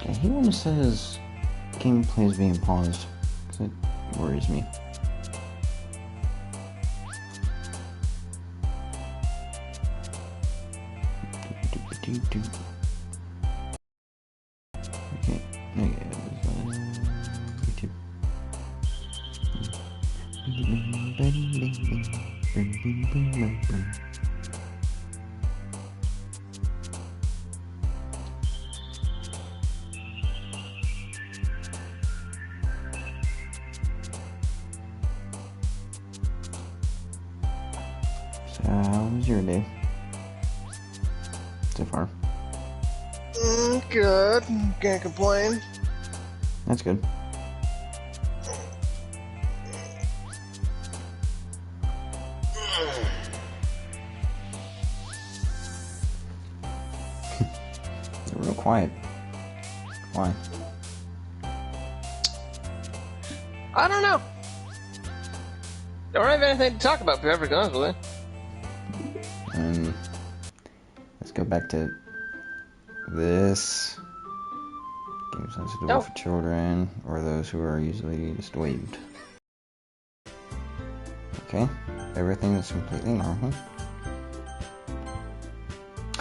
I hate when it says gameplay is being paused, because it worries me. Okay, YouTube. So, how was your day so far? Good. Can't complain. That's good. You're real quiet. Why? I don't know. Don't have anything to talk about, to be honest with you. Let's go back to this. Games sensitive for children, or those who are usually just waived. Okay, everything is completely normal.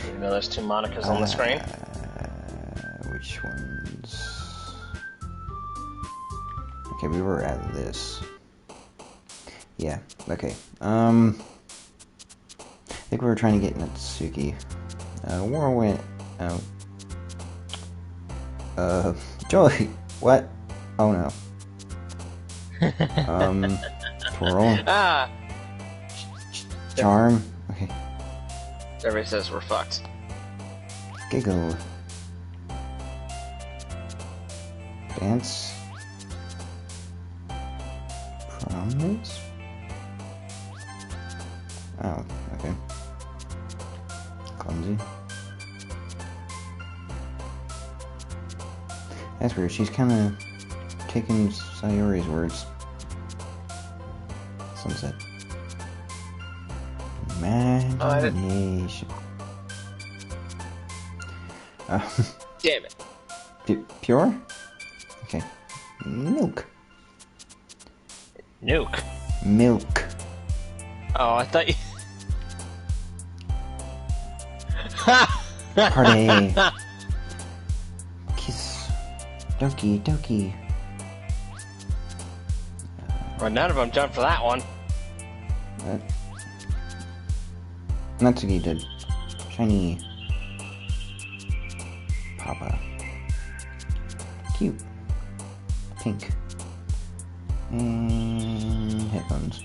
Even though there's two Monikas on the screen. Which ones? Okay, we were at this. Yeah, okay. I think we were trying to get Natsuki. War went out. Joey, what? Oh no. Twirl. Charm. Okay. Everybody says we're fucked. Giggle. Dance. Promise. Oh, okay. Clumsy. That's weird. She's kind of taking Sayori's words. Sunset. Imagination. Damn it. Pure? Okay. Milk. Nuke. Milk. Oh, I thought you... Party. Kiss. Doki, doki. Well, none of them jumped for that one. Natsuki did. Shiny. Papa. Cute. Pink. And headphones.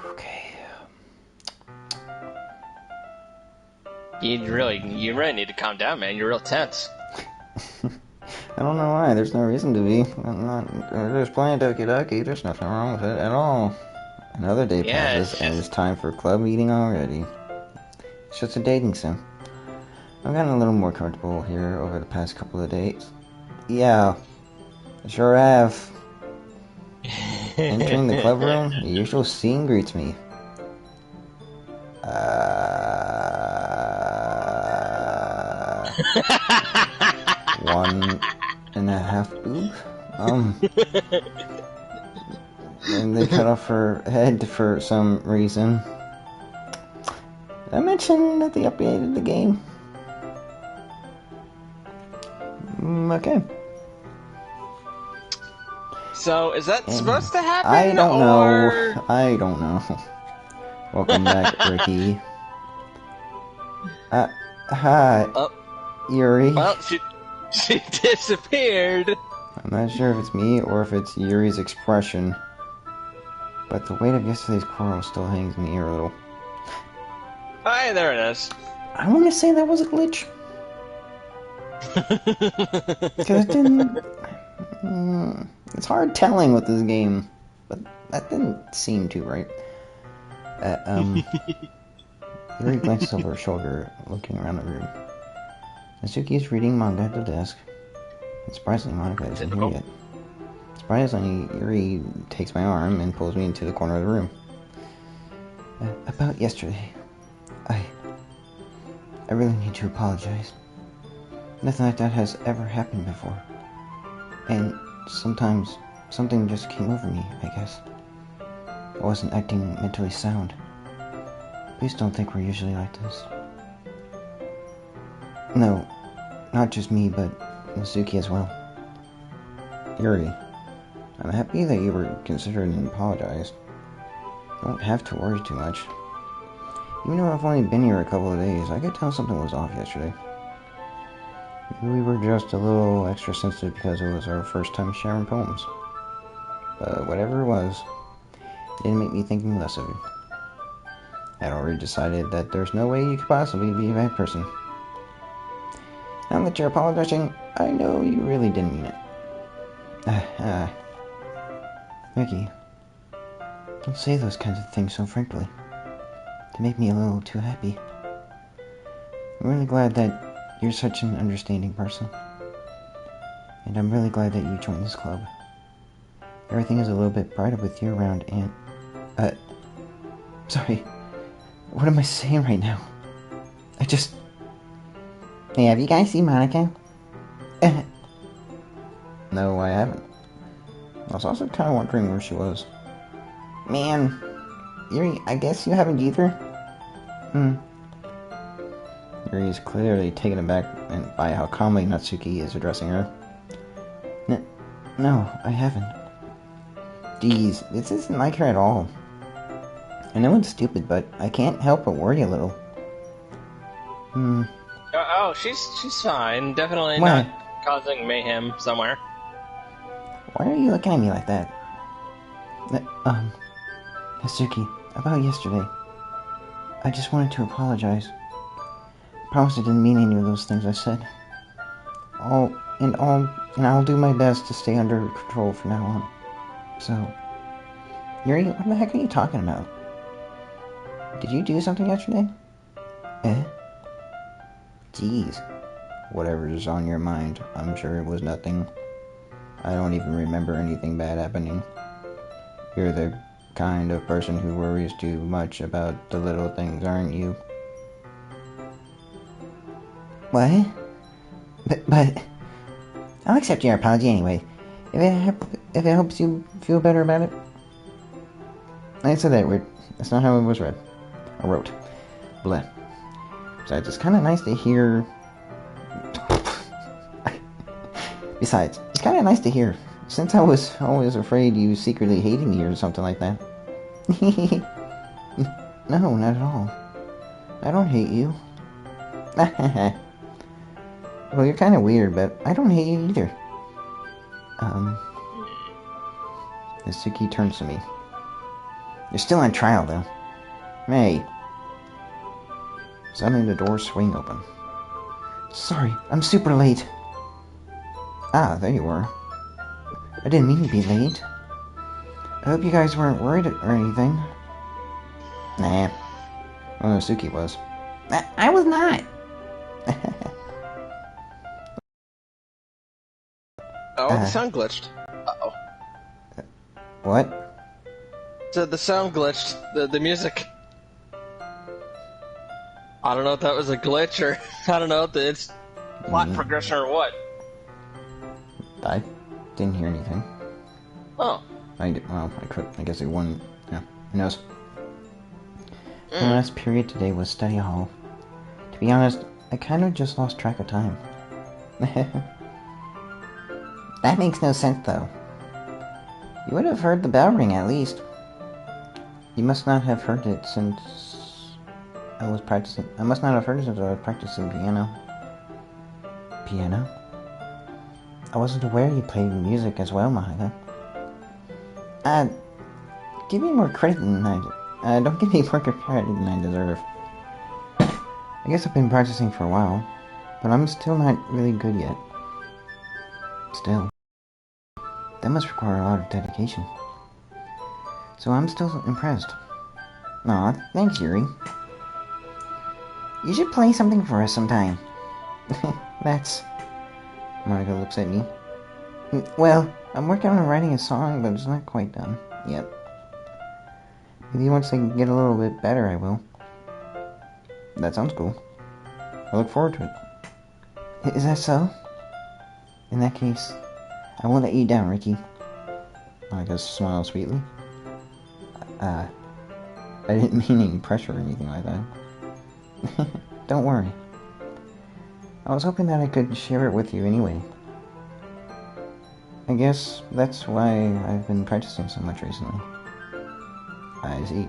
Okay. You really need to calm down, man. You're real tense. I don't know why. There's no reason to be. There's plenty of Doki Doki. There's nothing wrong with it at all. Another day passes, and it's time for club meeting already. It's just a dating sim. I've gotten a little more comfortable here over the past couple of days. Yeah, I sure have. Entering the club room, the usual scene greets me. 1.5 boob? And they cut off her head for some reason. Did I mention that they updated the game? Okay. So, is that supposed to happen? I don't know. I don't know. Welcome back, Ricky. Hi. Oh. Yuri. Well, she disappeared. I'm not sure if it's me or if it's Yuri's expression, but the weight of yesterday's quarrel still hangs in the air a little. Hi, there it is. I want to say that was a glitch. Because it didn't... it's hard telling with this game, but that didn't seem too right. Yuri glances over her shoulder, looking around the room. Natsuki is reading manga at the desk. And surprisingly, Monika isn't here yet. Surprisingly, Yuri takes my arm and pulls me into the corner of the room. About yesterday, I really need to apologize. Nothing like that has ever happened before. And sometimes something just came over me, I guess. I wasn't acting mentally sound. Please don't think we're usually like this. No, not just me, but Mizuki as well. Yuri, I'm happy that you were considerate and apologized. You don't have to worry too much. Even though I've only been here a couple of days, I could tell something was off yesterday. Maybe we were just a little extra sensitive because it was our first time sharing poems. But whatever it was, it didn't make me think any less of you. I'd already decided that there's no way you could possibly be a bad person. Now that you're apologizing, I know you really didn't mean it. Ricky, don't say those kinds of things so frankly. They make me a little too happy. I'm really glad that you're such an understanding person. And I'm really glad that you joined this club. Everything is a little bit brighter with you around and... Sorry. What am I saying right now? Hey, have you guys seen Monika? No, I haven't. I was also kind of wondering where she was. Man, Yuri, I guess you haven't either? Yuri is clearly taken aback by how calmly Natsuki is addressing her. No, I haven't. Geez, this isn't like her at all. I know it's stupid, but I can't help but worry a little. Oh, she's fine. Definitely not causing mayhem somewhere. Why are you looking at me like that? Natsuki, about yesterday. I just wanted to apologize. I promise I didn't mean any of those things I said. I'll do my best to stay under control from now on. So, Yuri, what the heck are you talking about? Did you do something yesterday? Jeez. Whatever's on your mind, I'm sure it was nothing. I don't even remember anything bad happening. You're the kind of person who worries too much about the little things, aren't you? What? But I'll accept your apology anyway. If it helps you feel better about it. I said that weird. That's not how it was read. Or wrote. Blah. Besides, it's kind of nice to hear... Besides, it's kind of nice to hear. Since I was always afraid you secretly hated me or something like that. No, not at all. I don't hate you. Well, you're kind of weird, but I don't hate you either. Natsuki turns to me. You're still on trial, though. Hey. Suddenly the doors swing open. Sorry, I'm super late. Ah, there you were. I didn't mean to be late. I hope you guys weren't worried or anything. Nah. Well, Natsuki was. I was not. Oh, the sound glitched. Uh-oh. What? So the sound glitched. The music. I don't know if that was a glitch or... I don't know if it's plot progression or what. I didn't hear anything. Oh. I guess it won. Yeah, who knows? The last period today was study hall. To be honest, I kind of just lost track of time. That makes no sense, though. You would have heard the bell ring, at least. You must not have heard it since I was practicing. I must not have heard it since I was practicing piano. Piano? I wasn't aware you played music as well, Monika. Give me more credit than don't give me more credit than I deserve. I guess I've been practicing for a while, but I'm still not really good yet. Still. That must require a lot of dedication. So I'm still impressed. Aw, thanks, Yuri. You should play something for us sometime. That's... Monika looks at me. Well, I'm working on writing a song, but it's not quite done yet. Maybe once I get a little bit better, I will. That sounds cool. I look forward to it. Is that so? In that case, I won't let you down, Ricky. Monika smiled sweetly. I didn't mean any pressure or anything like that. Don't worry. I was hoping that I could share it with you anyway. I guess that's why I've been practicing so much recently. I see.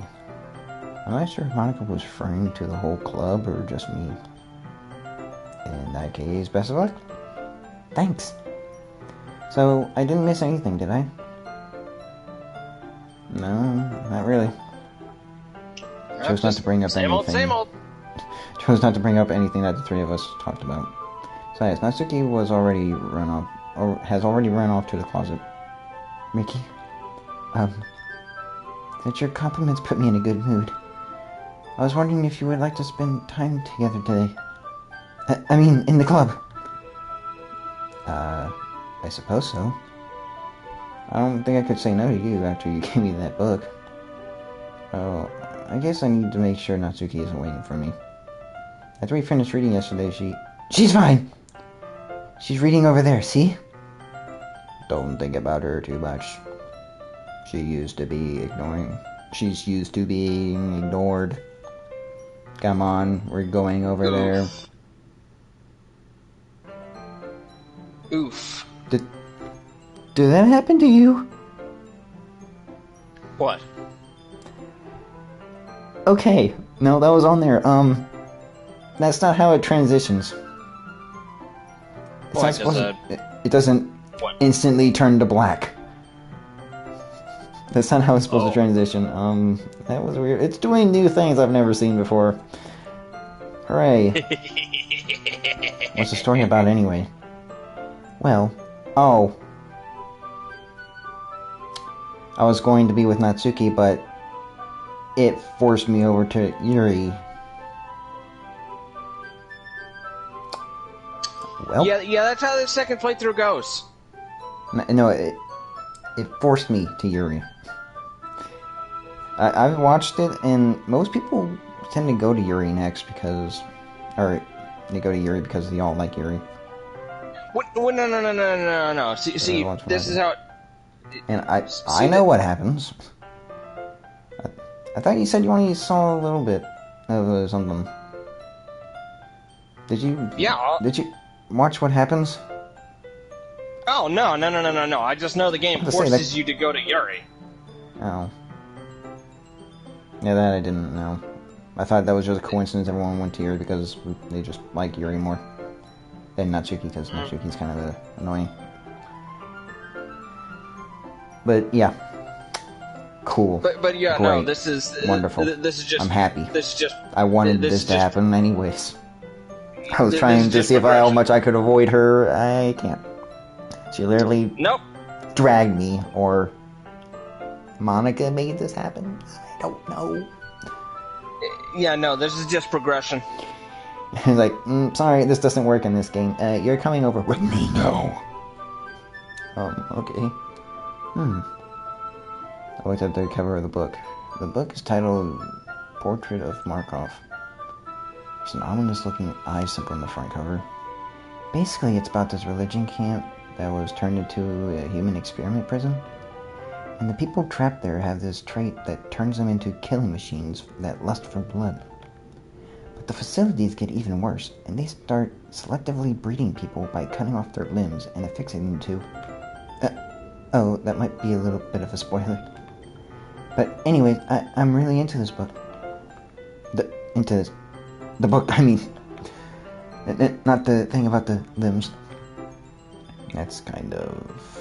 I'm not sure if Monika was referring to the whole club or just me. In that case, best of luck. Thanks. So, I didn't miss anything, did I? No, not really. Chose not to bring up anything. Same old. Chose not to bring up anything that the three of us talked about. Besides, Natsuki has already run off to the closet. Ricky, that your compliments put me in a good mood. I was wondering if you would like to spend time together today. I mean, in the club. I suppose so. I don't think I could say no to you after you gave me that book. Oh, I guess I need to make sure Natsuki isn't waiting for me. After we finished reading yesterday, She's fine! She's reading over there, see? Don't think about her too much. She's used to being ignored. Come on, we're going over there. Oof. Did that happen to you? What? Okay, no, that was on there. That's not how it transitions. It doesn't instantly turn to black. That's not how it's supposed to transition. That was weird. It's doing new things I've never seen before. Hooray. What's the story about anyway? Well, I was going to be with Natsuki, but it forced me over to Yuri. Well, yeah, that's how the second playthrough goes. No, it forced me to Yuri. I've watched it, and most people tend to go to Yuri next because they all like Yuri. What? No. See, this is how. And I know what happens. I thought you said you only saw a little bit of something. Did you? Yeah. Did you watch what happens? Oh, no. I just know the game forces you to go to Yuri. Oh. Yeah, that I didn't know. I thought that was just a coincidence everyone went to Yuri because they just like Yuri more than Natsuki, because Natsuki's kind of annoying. But, yeah. Cool. But yeah, great. No, this is... Wonderful. This is just... I'm happy. This is just... I wanted this to happen anyways. I was trying to see how much I could avoid her. I can't. She literally dragged me, or Monika made this happen. I don't know. Yeah, no, this is just progression. Like, sorry, this doesn't work in this game. You're coming over with me now. Okay. I looked at the cover of the book. The book is titled Portrait of Markov. There's an ominous-looking eye symbol in the front cover. Basically, it's about this religion camp that was turned into a human experiment prison. And the people trapped there have this trait that turns them into killing machines that lust for blood. But the facilities get even worse, and they start selectively breeding people by cutting off their limbs and affixing them to... oh, that might be a little bit of a spoiler. But anyway, I'm really into this book. The book, I mean. Not the thing about the limbs. That's kind of...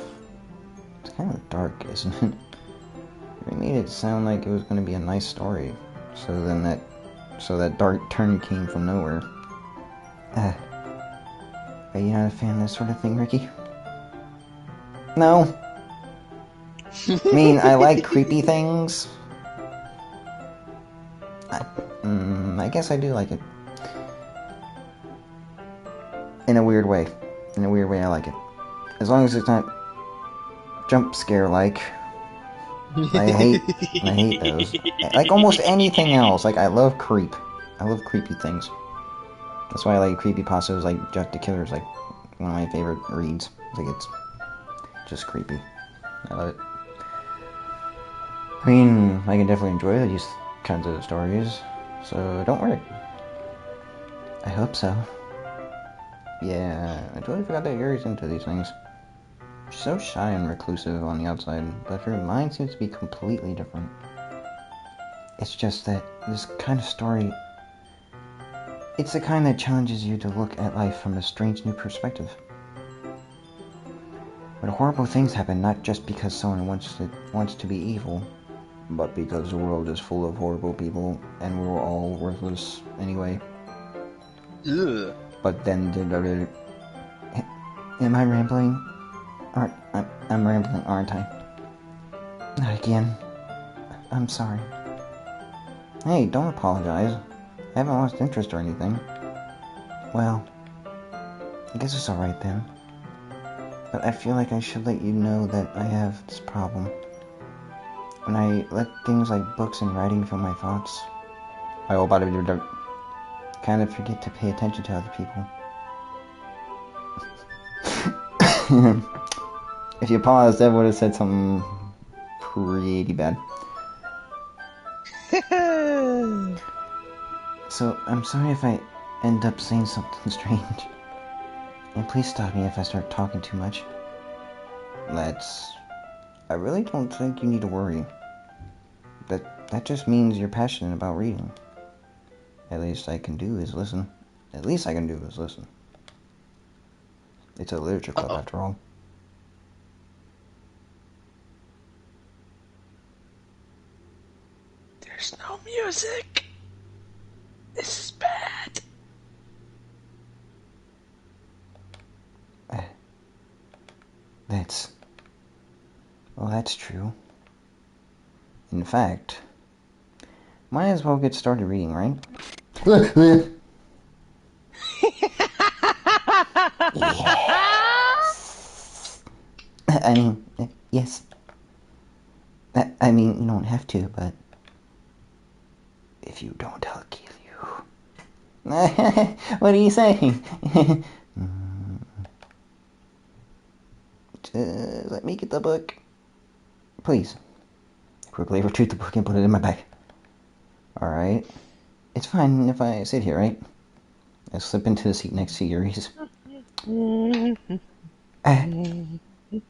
It's kind of dark, isn't it? They made it sound like it was going to be a nice story. So that dark turn came from nowhere. Are you not a fan of this sort of thing, Ricky? No. I mean, I like creepy things. I guess I do like it. In a weird way. I like it. As long as it's not jump scare like. I hate those. Like almost anything else. Like I love creep. I love creepy things. That's why I like creepypastas. Like Jack the Killer is like one of my favorite reads. Like it's just creepy. I love it. I mean, I can definitely enjoy these kinds of stories, so don't worry. I hope so. Yeah, I totally forgot that Yuri's into these things. She's so shy and reclusive on the outside, but her mind seems to be completely different. It's just that this kind of story, it's the kind that challenges you to look at life from a strange new perspective. But horrible things happen not just because someone wants to be evil, but because the world is full of horrible people and we're all worthless anyway. Ugh. But then, am I rambling? I'm rambling, aren't I? Not again. I'm sorry. Hey, don't apologize. I haven't lost interest or anything. Well, I guess it's alright then. But I feel like I should let you know that I have this problem. When I let things like books and writing fill my thoughts, I kind of forget to pay attention to other people. If you paused, Deb would have said something pretty bad. So, I'm sorry if I end up saying something strange. And please stop me if I start talking too much. I really don't think you need to worry. That just means you're passionate about reading. At least I can do is listen. It's a literature club after all. There's no music. This is bad. That's true. In fact, might as well get started reading, right? Yes. I mean, yes. I mean, you don't have to, but if you don't, I'll kill you. What are you saying? Just let me get the book. Please. Quickly retrieve the book and put it in my bag. Alright. It's fine if I sit here, right? I slip into the seat next to Yuri's.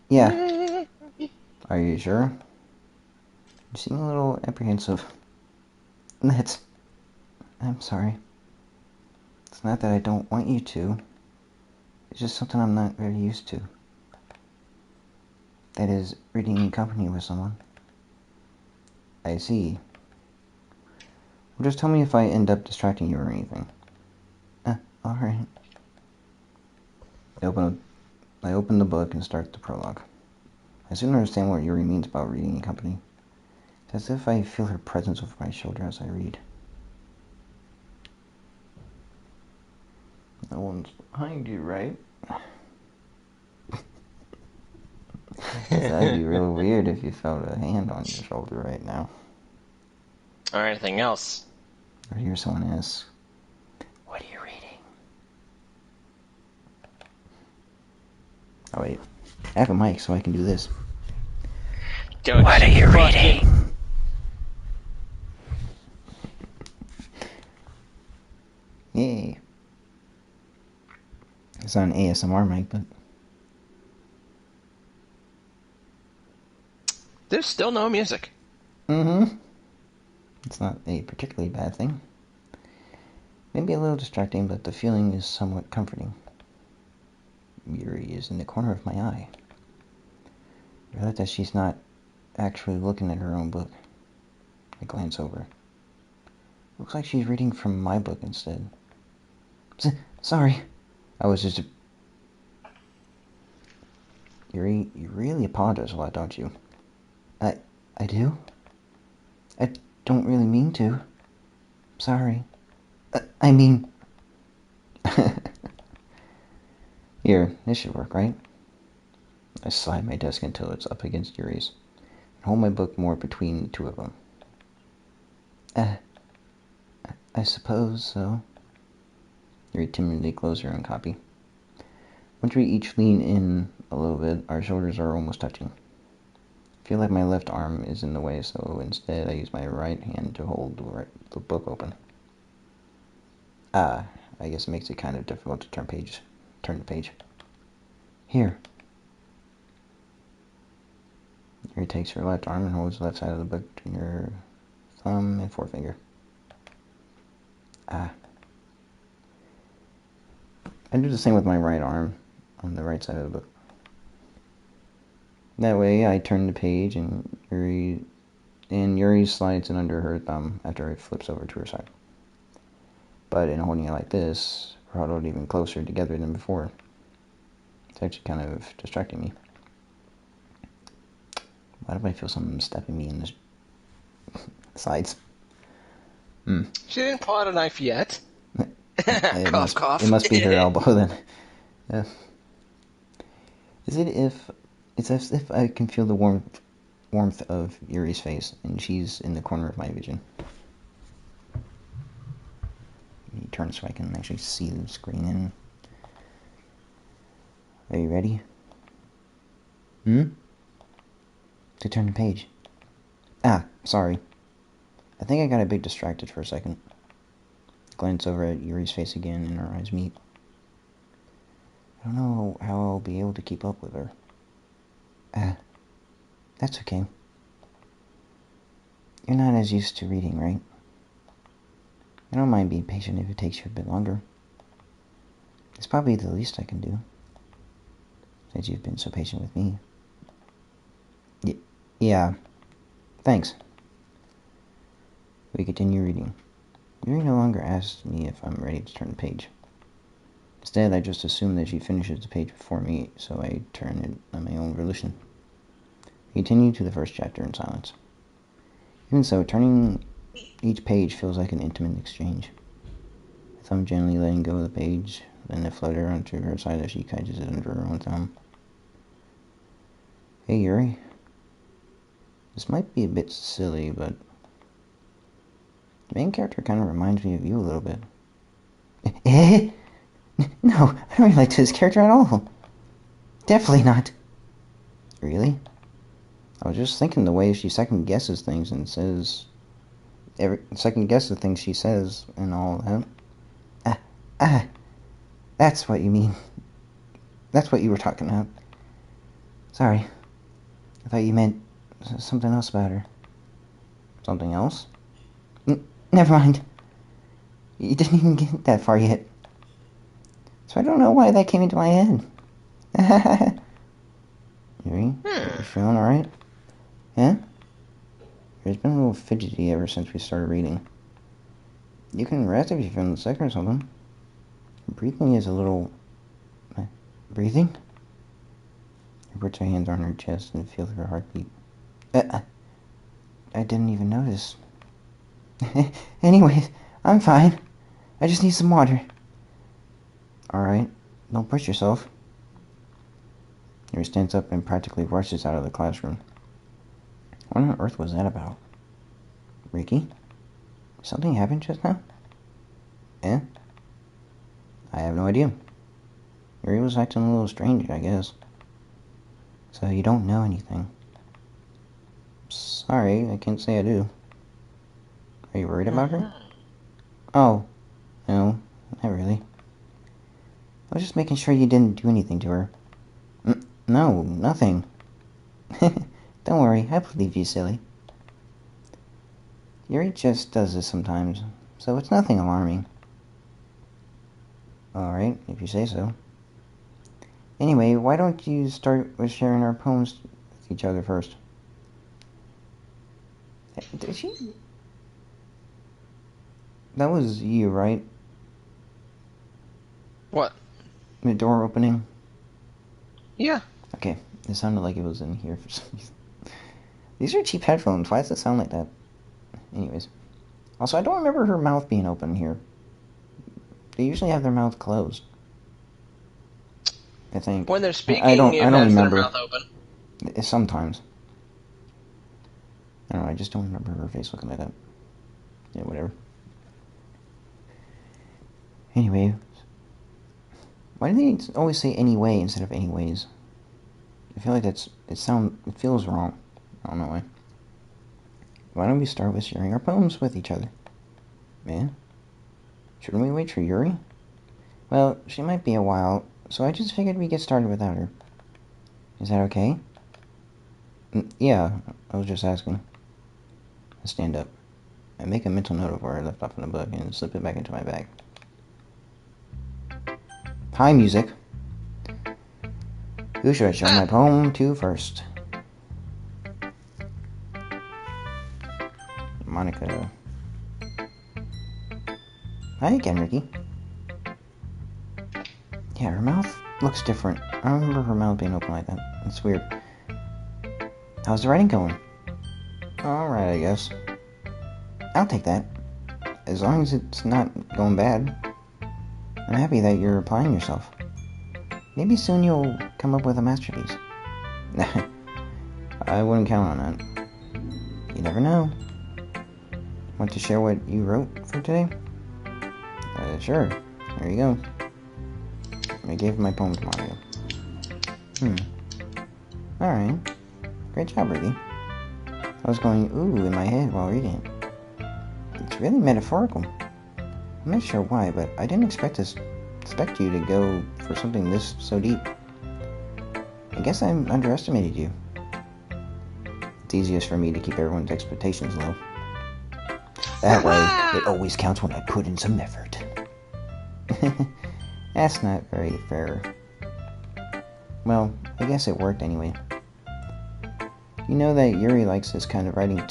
Yeah. Are you sure? You seem a little apprehensive. I'm sorry. It's not that I don't want you to. It's just something I'm not very used to. That is, reading in company with someone. I see. Well, just tell me if I end up distracting you or anything. Alright. I open the book and start the prologue. I soon understand what Yuri means about reading in company. It's as if I feel her presence over my shoulder as I read. No one's behind you, right? That'd be real weird if you felt a hand on your shoulder right now. Or anything else. Or hear someone ask, "What are you reading?" Oh wait, I have a mic so I can do this. What are you reading? Yay. It's on ASMR mic, but... There's still no music. It's not a particularly bad thing. Maybe a little distracting, but the feeling is somewhat comforting. Yuri is in the corner of my eye. I realize that she's not actually looking at her own book. I glance over. Looks like she's reading from my book instead. Sorry. I was just... Yuri, you really apologize a lot, don't you? I do? I don't really mean to. Sorry. I mean... Here, this should work, right? I slide my desk until it's up against Yuri's. Hold my book more between the two of them. I suppose so. Yuri timidly closed her own copy. Once we each lean in a little bit, our shoulders are almost touching. I feel like my left arm is in the way, so instead I use my right hand to hold the book open. I guess it makes it kind of difficult to turn the page. Here. Yuri takes her left arm and holds the left side of the book between her thumb and forefinger. I do the same with my right arm on the right side of the book. That way, I turn the page, and Yuri slides it under her thumb after it flips over to her side. But in holding it like this, we're huddled even closer together than before. It's actually kind of distracting me. Why do I feel something stepping me in the sides? She didn't pull out a knife yet. Cough. It must be her elbow then. Yeah. It's as if I can feel the warmth of Yuri's face, and she's in the corner of my vision. Let me turn so I can actually see the screen. Are you ready? To turn the page. Sorry. I think I got a bit distracted for a second. Glance over at Yuri's face again, and our eyes meet. I don't know how I'll be able to keep up with her. That's okay. You're not as used to reading, right? I don't mind being patient if it takes you a bit longer. It's probably the least I can do, since you've been so patient with me. Yeah. Thanks. We continue reading. Yuri no longer asks me if I'm ready to turn the page. Instead, I just assume that she finishes the page before me, so I turn it on my own volition. We continue to the first chapter in silence. Even so, turning each page feels like an intimate exchange. My thumb gently letting go of the page, then I flutter onto her side as she catches it under her own thumb. Hey, Yuri. This might be a bit silly, but the main character kind of reminds me of you a little bit. No, I don't relate to this character at all. Definitely not. Really? I was just thinking the way she second guesses things and says second guesses the things she says and all that. That's what you mean. That's what you were talking about. Sorry. I thought you meant something else about her. Something else? Never mind. You didn't even get that far yet. So I don't know why that came into my head. Yuri, you feeling alright? Yeah? It's been a little fidgety ever since we started reading. You can rest if you're feeling sick or something. Breathing is a little... Breathing? She puts her hands on her chest and feels her heartbeat. I didn't even notice. Anyways, I'm fine. I just need some water. Alright, don't push yourself. Yuri stands up and practically rushes out of the classroom. What on earth was that about? Ricky? Something happened just now? Eh? I have no idea. Yuri was acting a little strange, I guess. So you don't know anything? Sorry, I can't say I do. Are you worried about her? Oh, no, not really. I was just making sure you didn't do anything to her. No, nothing. Don't worry, I believe you, silly. Yuri just does this sometimes, so it's nothing alarming. Alright, if you say so. Anyway, why don't you start with sharing our poems with each other first? Did she? That was you, right? What? The door opening? Yeah. Okay, it sounded like it was in here for some reason. These are cheap headphones. Why does it sound like that? Anyways. Also, I don't remember her mouth being open here. They usually have their mouth closed. I think. When they're speaking, I don't remember. their mouth open. Sometimes. I don't know, I just don't remember her face looking like that. Yeah, whatever. Anyway, why do they always say anyway instead of anyways? I feel like it feels wrong. I don't know why. Why don't we start with sharing our poems with each other? Man, shouldn't we wait for Yuri? Well, she might be a while, so I just figured we'd get started without her. Is that okay? Yeah, I was just asking. I stand up. I make a mental note of where I left off in the book and slip it back into my bag. Hi, music. Who should I show my poem to first? Monika. Hi again, Ricky. Yeah, her mouth looks different. I don't remember her mouth being open like that. It's weird. How's the writing going? Alright, I guess. I'll take that. As long as it's not going bad. I'm happy that you're applying yourself. Maybe soon you'll come up with a masterpiece. I wouldn't count on that. You never know. Want to share what you wrote for today? Sure. There you go. I gave my poem to Mario. Alright. Great job, Ricky. I was going ooh in my head while reading it. It's really metaphorical. I'm not sure why, but I didn't expect you to go for something so deep. I guess I underestimated you. It's easiest for me to keep everyone's expectations low. That way, it always counts when I put in some effort. That's not very fair. Well, I guess it worked anyway. You know that Yuri likes this kind of writing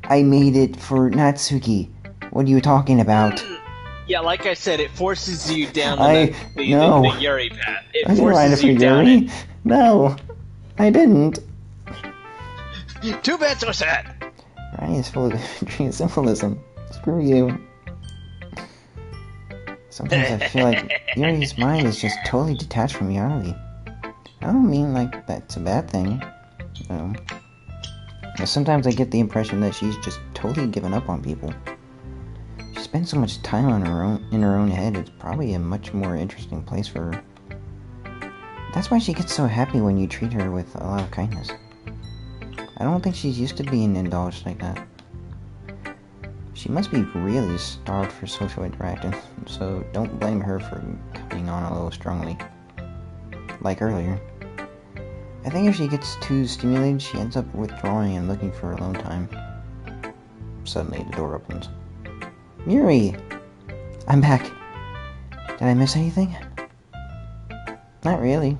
I made it for Natsuki. What are you talking about? Yeah, like I said, it forces you down the Yuri path. I didn't write it for Yuri. No, I didn't. Too bad, so sad. Ryan is full of symbolism. Screw you. Sometimes I feel like Yuri's mind is just totally detached from reality. I don't mean like that's a bad thing. No. Sometimes I get the impression that she's just totally given up on people. She spends so much time in her own head, it's probably a much more interesting place for her. That's why she gets so happy when you treat her with a lot of kindness. I don't think she's used to being indulged like that. She must be really starved for social interaction, so don't blame her for coming on a little strongly. Like earlier. I think if she gets too stimulated, she ends up withdrawing and looking for alone time. Suddenly, the door opens. Yuri! I'm back. Did I miss anything? Not really.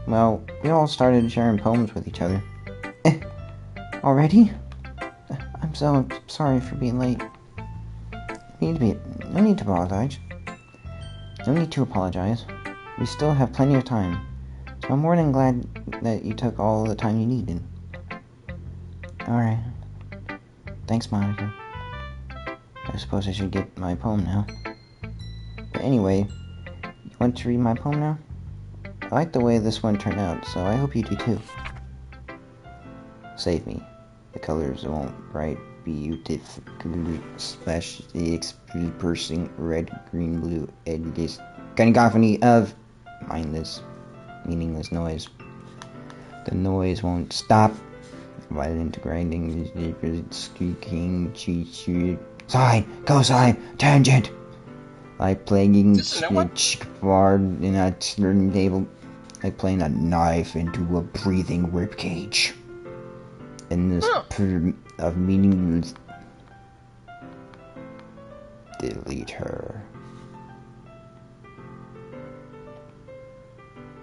Well, we all started sharing poems with each other. Already? I'm so sorry for being late. No need to apologize. No need to apologize. We still have plenty of time. So I'm more than glad that you took all the time you needed. Alright. Thanks, Monika. I suppose I should get my poem now. But anyway, you want to read my poem now? I like the way this one turned out, so I hope you do too. Save me. The colors won't bright, beautiful, slash the expressing red, green, blue, and this cacophony of mindless, meaningless noise. The noise won't stop. Violent grinding, squeaking, sine, cosine, tangent. Like playing bar in a turntable. Like playing a knife into a breathing ribcage. In this of meaningless. Delete her.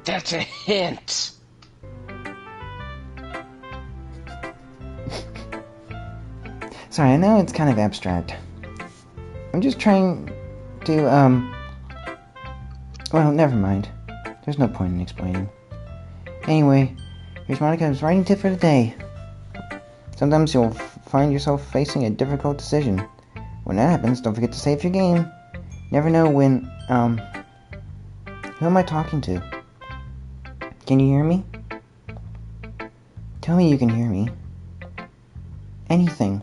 That's a hint. Sorry, I know it's kind of abstract. I'm just trying to, well, never mind. There's no point in explaining. Anyway, here's Monika's writing tip for the day. Sometimes you'll find yourself facing a difficult decision. When that happens, don't forget to save your game. Never know when, Who am I talking to? Can you hear me? Tell me you can hear me. Anything.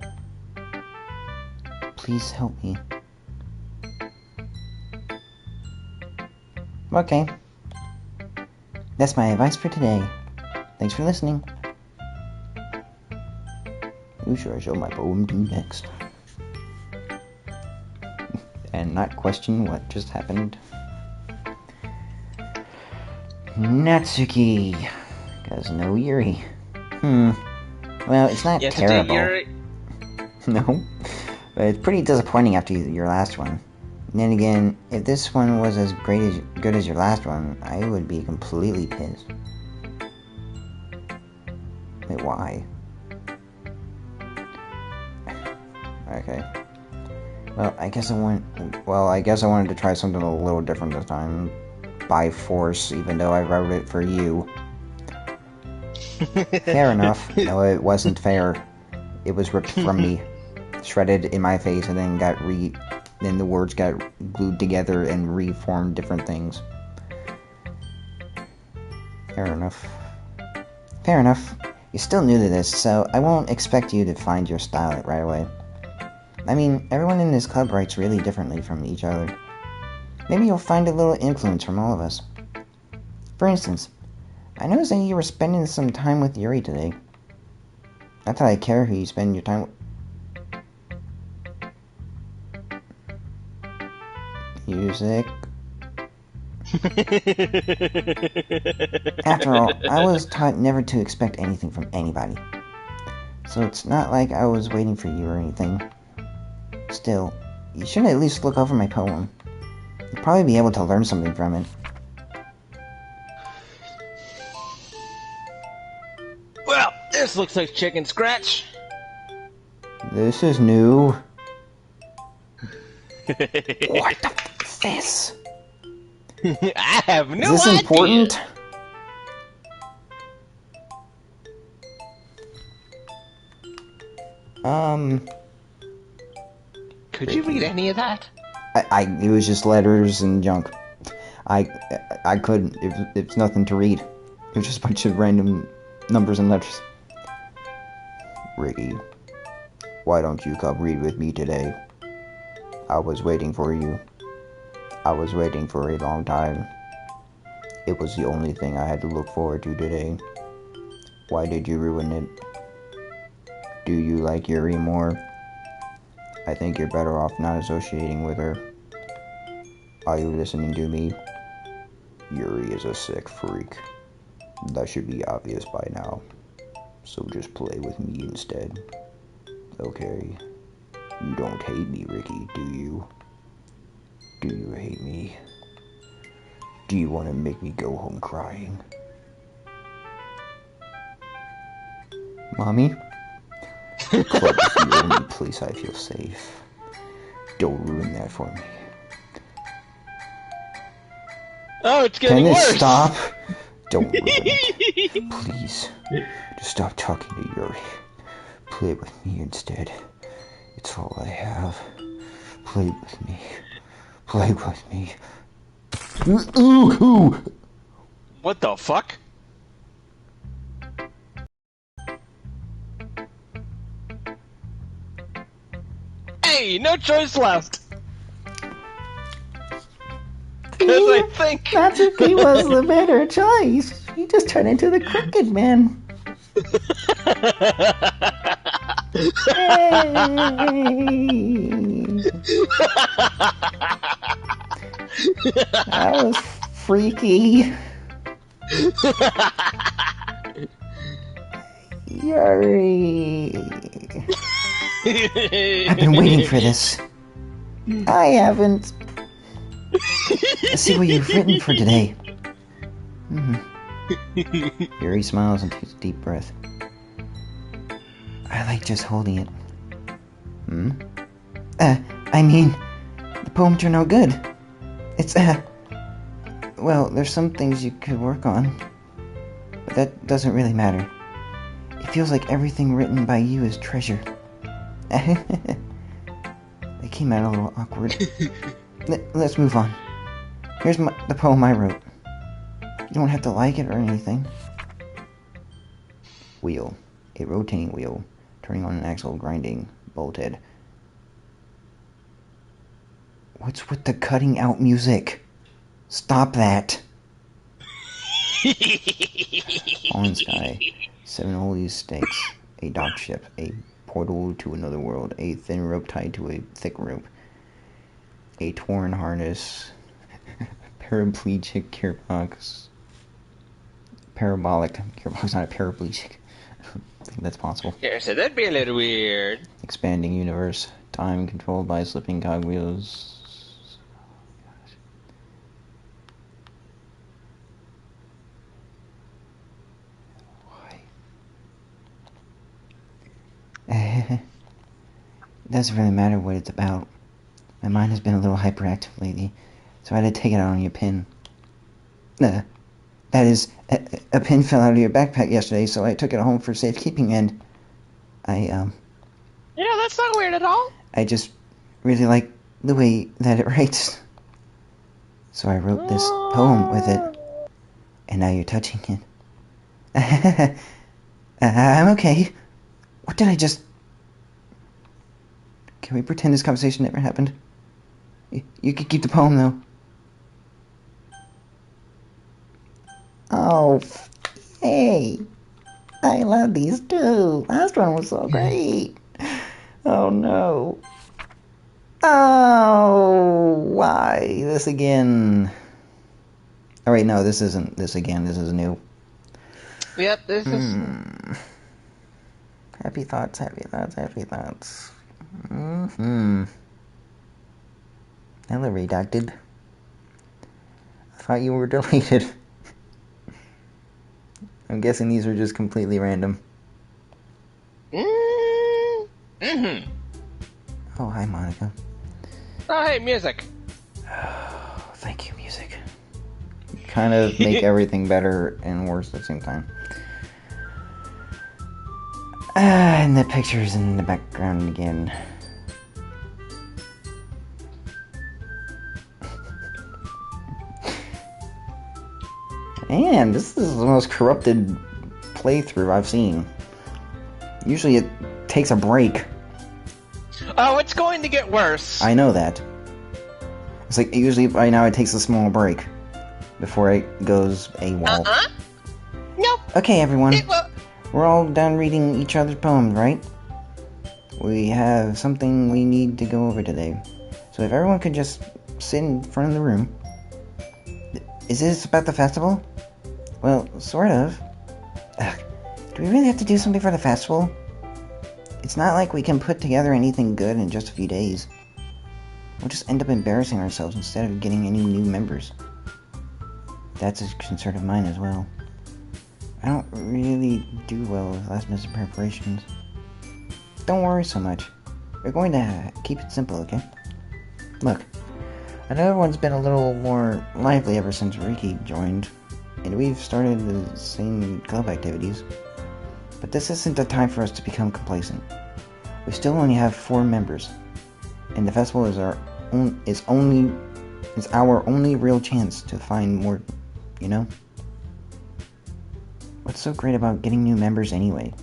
Please help me. Okay. That's my advice for today. Thanks for listening. Who should I show my poem to next? And not question what just happened. Natsuki. Cause no Yuri. Well, it's not terrible. Yuri. No. But it's pretty disappointing after your last one. And then again, if this one was as good as your last one, I would be completely pissed. Wait, why? Okay. Well, I guess I wanted to try something a little different this time. By force, even though I wrote it for you. Fair enough. No, it wasn't fair. It was ripped from me, shredded in my face, and then then the words got glued together and reformed different things. Fair enough. Fair enough. You're still new to this, so I won't expect you to find your style right away. I mean, everyone in this club writes really differently from each other. Maybe you'll find a little influence from all of us. For instance, I noticed that you were spending some time with Yuri today. Not that I care who you spend your time with. Music. After all, I was taught never to expect anything from anybody. So it's not like I was waiting for you or anything. Still, you should at least look over my poem. You'll probably be able to learn something from it. Well, this looks like chicken scratch. This is new. What the f is this? I have no idea. Is this important? Could you read any of that? It was just letters and junk. I couldn't. It's nothing to read. It was just a bunch of random numbers and letters. Ricky, why don't you come read with me today? I was waiting for you. I was waiting for a long time. It was the only thing I had to look forward to today. Why did you ruin it? Do you like Yuri more? I think you're better off not associating with her. Are you listening to me? Yuri is a sick freak. That should be obvious by now. So just play with me instead. Okay. You don't hate me, Ricky, do you? Do you hate me? Do you want to make me go home crying? Mommy? The club is the only place I feel safe. Don't ruin that for me. Oh, it's getting worse! Can it stop? Don't ruin it. Please. Just stop talking to Yuri. Play with me instead. It's all I have. Play with me. Play with me. Ooh. What the fuck? Hey, no choice left. Because I think Natsuki was the better choice. He just turned into the Crooked Man. That was freaky. Yuri. I've been waiting for this. I haven't. Let's see what you've written for today. Yuri smiles and takes a deep breath. I like just holding it. I mean, the poem turned out good. It's, well, there's some things you could work on. But that doesn't really matter. It feels like everything written by you is treasure. It came out a little awkward. Let's move on. Here's the poem I wrote. don't have to like it or anything. Wheel. A rotating wheel. Turning on an axle, grinding. Bolted. What's with the cutting out music? Stop that. Fallen sky. 7 holy stakes. A dock ship. A portal to another world. A thin rope tied to a thick rope. A torn harness. Paraplegic gearbox. Parabolic gearbox, not a paraplegic. I think that's possible. Yeah, so that'd be a little weird. Expanding universe. Time controlled by slipping cogwheels. Why? Doesn't really matter what it's about. My mind has been a little hyperactive lately, so I had to take it out on your pin. That is, a pin fell out of your backpack yesterday, so I took it home for safekeeping, and Yeah, that's not weird at all. I just really like the way that it writes. So I wrote this poem with it, and now you're touching it. I'm okay. What did I just... Can we pretend this conversation never happened? You could keep the poem, though. Oh, hey. I love these too. Last one was so great. Oh, no. Oh, why this again? Oh, wait, no, this isn't this again. This is new. Yep, this is... Happy thoughts, happy thoughts, happy thoughts. Hello, redacted. I thought you were deleted. I'm guessing these are just completely random. Mm-hmm. Oh, hi, Monica. Oh, hey, music. Oh, thank you, music. You kind of make everything better and worse at the same time. And the pictures in the background again. And this is the most corrupted playthrough I've seen. Usually it takes a break. Oh, it's going to get worse. I know that. It's like, usually right now it takes a small break before it goes AWOL. Nope. Okay, everyone. We're all done reading each other's poems, right? We have something we need to go over today. So if everyone could just sit in front of the room. Is this about the festival? Well, sort of. Ugh. Do we really have to do something for the festival? It's not like we can put together anything good in just a few days. We'll just end up embarrassing ourselves instead of getting any new members. That's a concern of mine as well. I don't really do well with last minute preparations. Don't worry so much. We're going to keep it simple, okay? Look, I know everyone's been a little more lively ever since Ricky joined, and we've started the same club activities. But this isn't the time for us to become complacent. We still only have 4 members, and the festival is our only real chance to find more, you know? What's so great about getting new members anyway?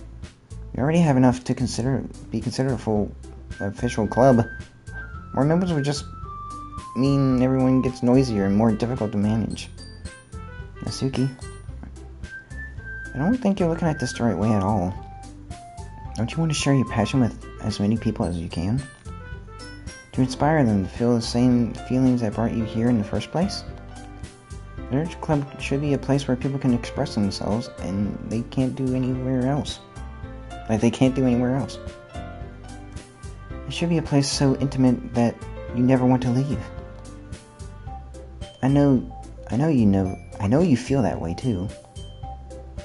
We already have enough to be considered a full official club. More members would just mean everyone gets noisier and more difficult to manage. Nasuki, I don't think you're looking at this the right way at all. Don't you want to share your passion with as many people as you can? To inspire them to feel the same feelings that brought you here in the first place? The Urge Club should be a place where people can express themselves and they can't do anywhere else. Like they can't do anywhere else. It should be a place so intimate that you never want to leave. I know you feel that way too.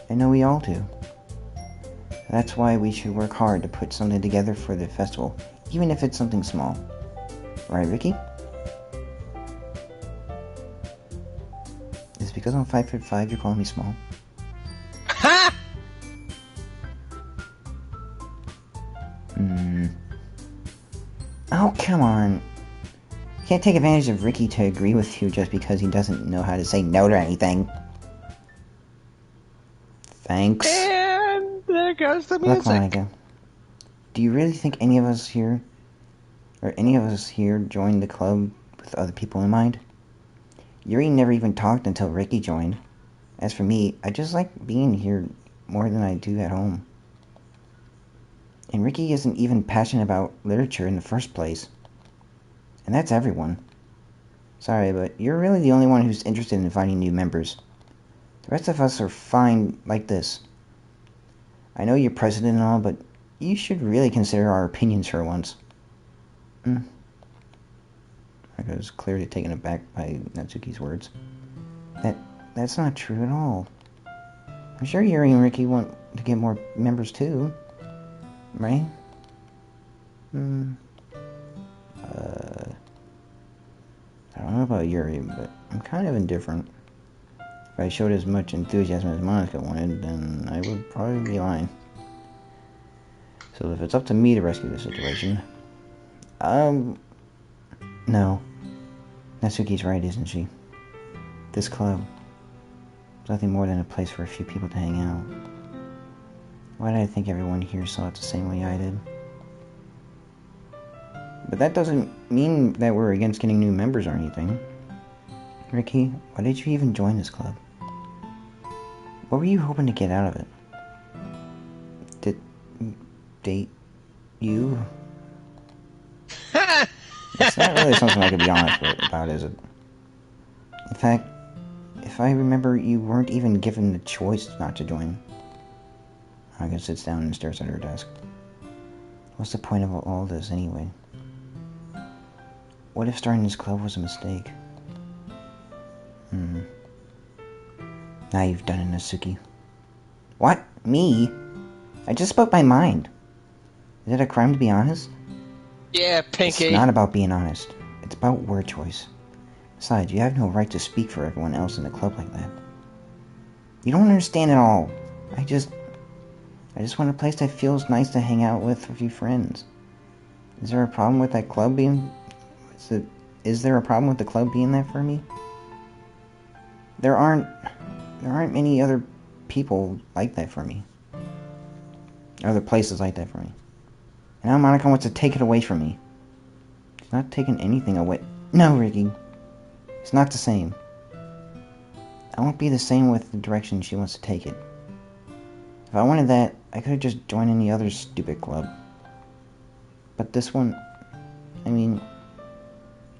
I know we all do. That's why we should work hard to put something together for the festival, even if it's something small. Right, Ricky? Is it because I'm 5'5" you're calling me small? Ha! Oh, come on. You can't take advantage of Ricky to agree with you just because he doesn't know how to say no to anything. Thanks. And there goes the music. music. Look, Monika. Do you really think any of us here joined the club with other people in mind? Yuri never even talked until Ricky joined. As for me, I just like being here more than I do at home. And Ricky isn't even passionate about literature in the first place. And that's everyone. Sorry, but you're really the only one who's interested in finding new members. The rest of us are fine like this. I know you're president and all, but you should really consider our opinions for once. I was clearly taken aback by Natsuki's words. That's not true at all. I'm sure Yuri and Ricky want to get more members too. Right? I don't know about Yuri, but I'm kind of indifferent. If I showed as much enthusiasm as Monika wanted, then I would probably be lying. So if it's up to me to rescue the situation... No. Natsuki's right, isn't she? This club is nothing more than a place for a few people to hang out. Why did I think everyone here saw it the same way I did? But that doesn't mean that we're against getting new members or anything. Ricky, why did you even join this club? What were you hoping to get out of it? Date you? It's not really something I could be honest about, is it? In fact, if I remember, you weren't even given the choice not to join. Monika sits down and stares at her desk. What's the point of all this anyway? What if starting this club was a mistake? Now you've done it, Natsuki. What? Me? I just spoke my mind. Is it a crime to be honest? Yeah, Pinky. It's not about being honest. It's about word choice. Besides, you have no right to speak for everyone else in the club like that. You don't understand at all. I just want a place that feels nice to hang out with a few friends. Is there a problem with that club being... Is there a problem with the club being there for me? There aren't many other people like that for me. Other places like that for me. And now Monika wants to take it away from me. She's not taking anything away. No, Ricky. It's not the same. I won't be the same with the direction she wants to take it. If I wanted that, I could have just joined any other stupid club. But this one, I mean,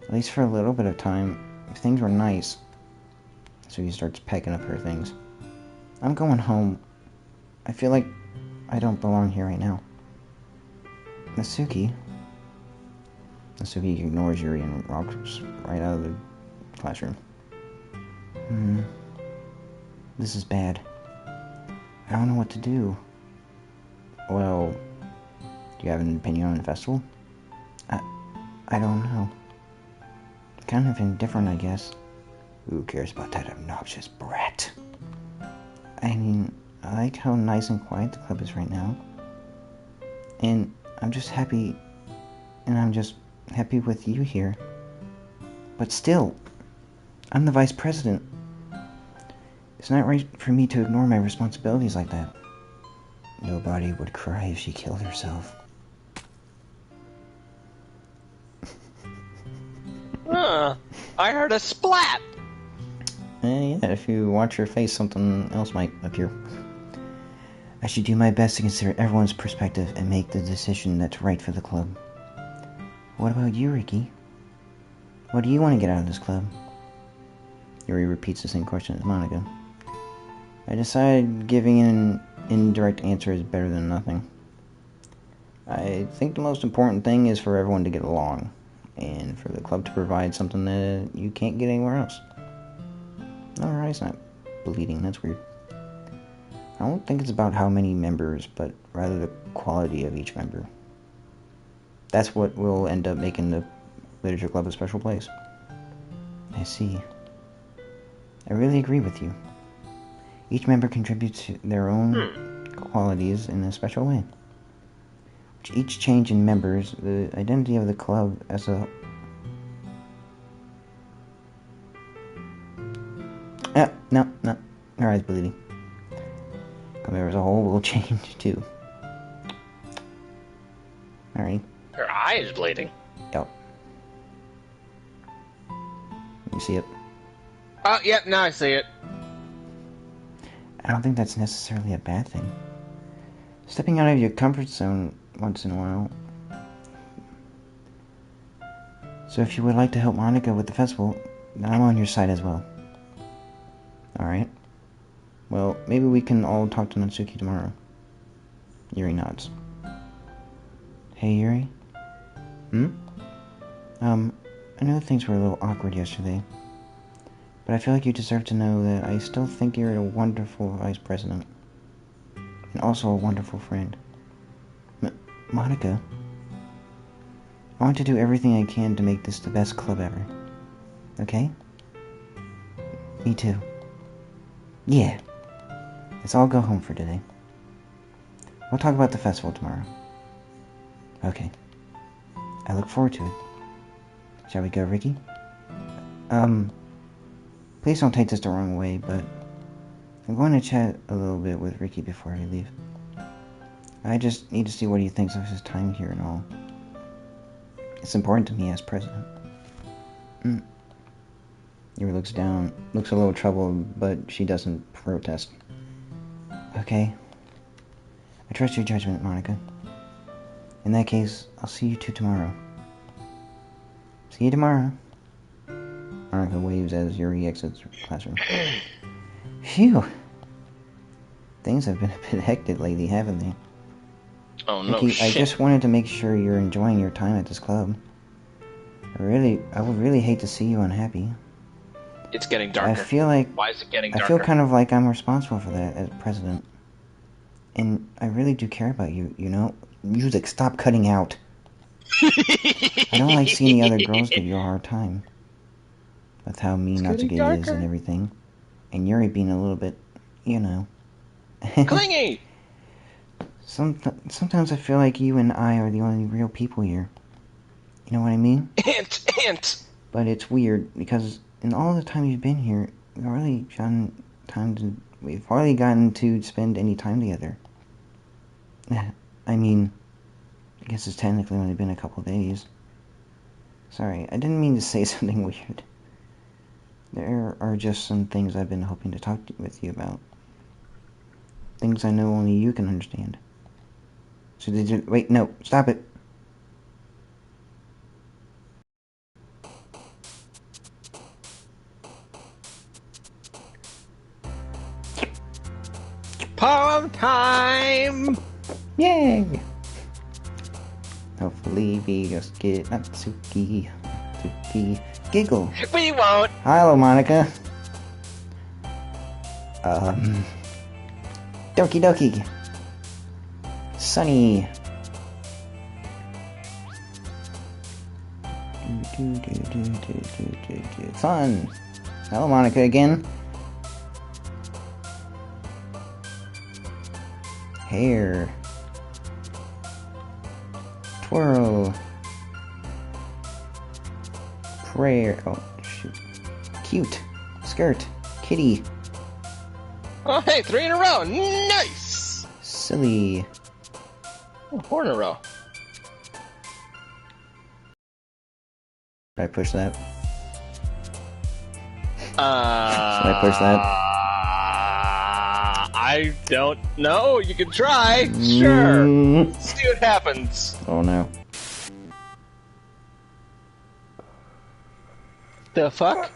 at least for a little bit of time, if things were nice. So he starts packing up her things. I'm going home. I feel like I don't belong here right now. Natsuki ignores Yuri and walks right out of the classroom. This is bad. I don't know what to do. Well, do you have an opinion on the festival? I don't know. Kind of indifferent, I guess. Who cares about that obnoxious brat? I mean, I like how nice and quiet the club is right now. And I'm just happy with you here. But still, I'm the vice president. It's not right for me to ignore my responsibilities like that. Nobody would cry if she killed herself. I heard a splat! Yeah, if you watch your face, something else might appear. I should do my best to consider everyone's perspective and make the decision that's right for the club. What about you, Ricky? What do you want to get out of this club? Yuri repeats the same question as Monika. I decided giving an indirect answer is better than nothing. I think the most important thing is for everyone to get along, and for the club to provide something that you can't get anywhere else. No, her eye's not bleeding, that's weird. I don't think it's about how many members, but rather the quality of each member. That's what will end up making the literature club a special place. I see. I really agree with you. Each member contributes their own qualities in a special way. With each change in members, the identity of the club as a... No. Her eye's bleeding. there was a hole, we'll change too. Alright. Her eye is bleeding. Yep. You see it? Oh, yep, now I see it. I don't think that's necessarily a bad thing. Stepping out of your comfort zone once in a while. So if you would like to help Monika with the festival, then I'm on your side as well. Alright. Well, maybe we can all talk to Natsuki tomorrow. Yuri nods. Hey, Yuri? I know things were a little awkward yesterday, but I feel like you deserve to know that I still think you're a wonderful vice president. And also a wonderful friend. Monika, I want to do everything I can to make this the best club ever. Okay? Me too. Yeah. Let's all go home for today. We'll talk about the festival tomorrow. Okay. I look forward to it. Shall we go, Ricky? Please don't take this the wrong way, but I'm going to chat a little bit with Ricky before I leave. I just need to see what he thinks of his time here and all. It's important to me as president. Yuri looks down, looks a little troubled, but she doesn't protest. Okay. I trust your judgment, Monika. In that case, I'll see you two tomorrow. See you tomorrow. Monika waves as Yuri exits her classroom. Phew. Things have been a bit hectic lately, haven't they? Oh no, Ricky, shit. I just wanted to make sure you're enjoying your time at this club. I would really hate to see you unhappy. It's getting darker. I feel like... Why is it getting darker? I feel kind of like I'm responsible for that as president. And I really do care about you, you know? Music, stop cutting out. I don't like seeing the other girls give you a hard time. With how mean Natsuki is and everything. And Yuri being a little bit, you know. Clingy! Sometimes I feel like you and I are the only real people here. You know what I mean? Ant! But it's weird, because in all the time you've been here, we've hardly gotten to spend any time together. I mean, I guess it's technically only been a couple days. Sorry, I didn't mean to say something weird. There are just some things I've been hoping to talk with you about. Things I know only you can understand. So did you... Wait, no, stop it. Poem time! Yay! Hopefully we just get Natsuki giggle. We won't! Hello, Monika. Doki Doki. Sunny. Fun. Hello, Monika again. Hair. Twirl. Prayer. Oh, shoot. Cute. Skirt. Kitty. Oh, hey, 3 in a row! Nice! Silly. Oh, 4 in a row. Should I push that? Should I push that? I don't know. You can try. Sure. See what happens. Oh no. The fuck?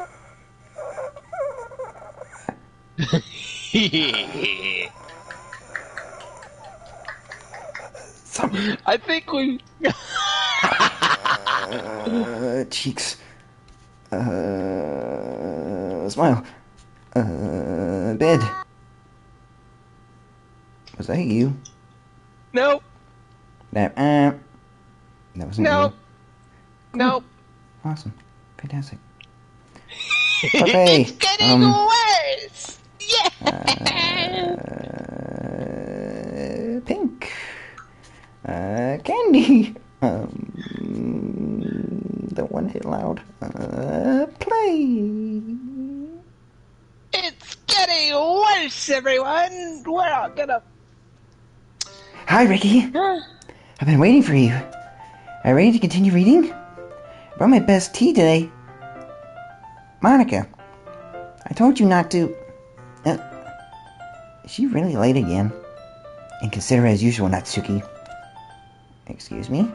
I think we... Cheeks. Smile. Bed. Was that you? Nope. That wasn't Nope. you? Nope. Awesome. Fantastic. Okay. It's getting worse! Yeah! Pink. Candy. The one hit loud. Play. It's getting worse! loose, everyone! We're all gonna... Hi, Ricky. I've been waiting for you. Are you ready to continue reading? I brought my best tea today. Monica, I told you not to... is she really late again? And consider as usual, Natsuki. Excuse me?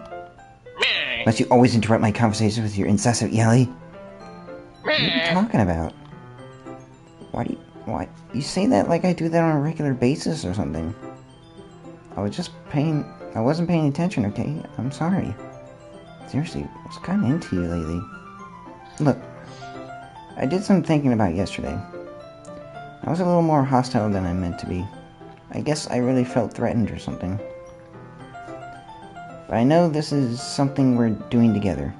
Must you always interrupt my conversations with your incessant yelling? What are you talking about? Why? You say that like I do that on a regular basis or something. I wasn't paying attention, okay? I'm sorry. Seriously, what's gotten into you lately? Look, I did some thinking about yesterday. I was a little more hostile than I meant to be. I guess I really felt threatened or something. But I know this is something we're doing together.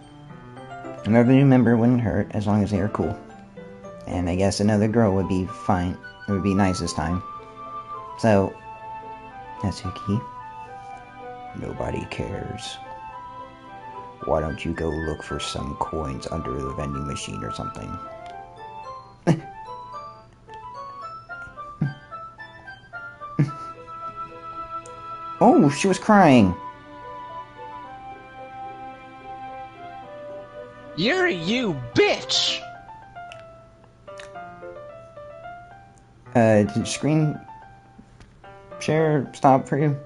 Another new member wouldn't hurt as long as they are cool. And I guess another girl would be fine. It would be nice this time. So, Natsuki, nobody cares. Why don't you go look for some coins under the vending machine or something? Oh, she was crying. You're you, bitch! Did screen share stop for you?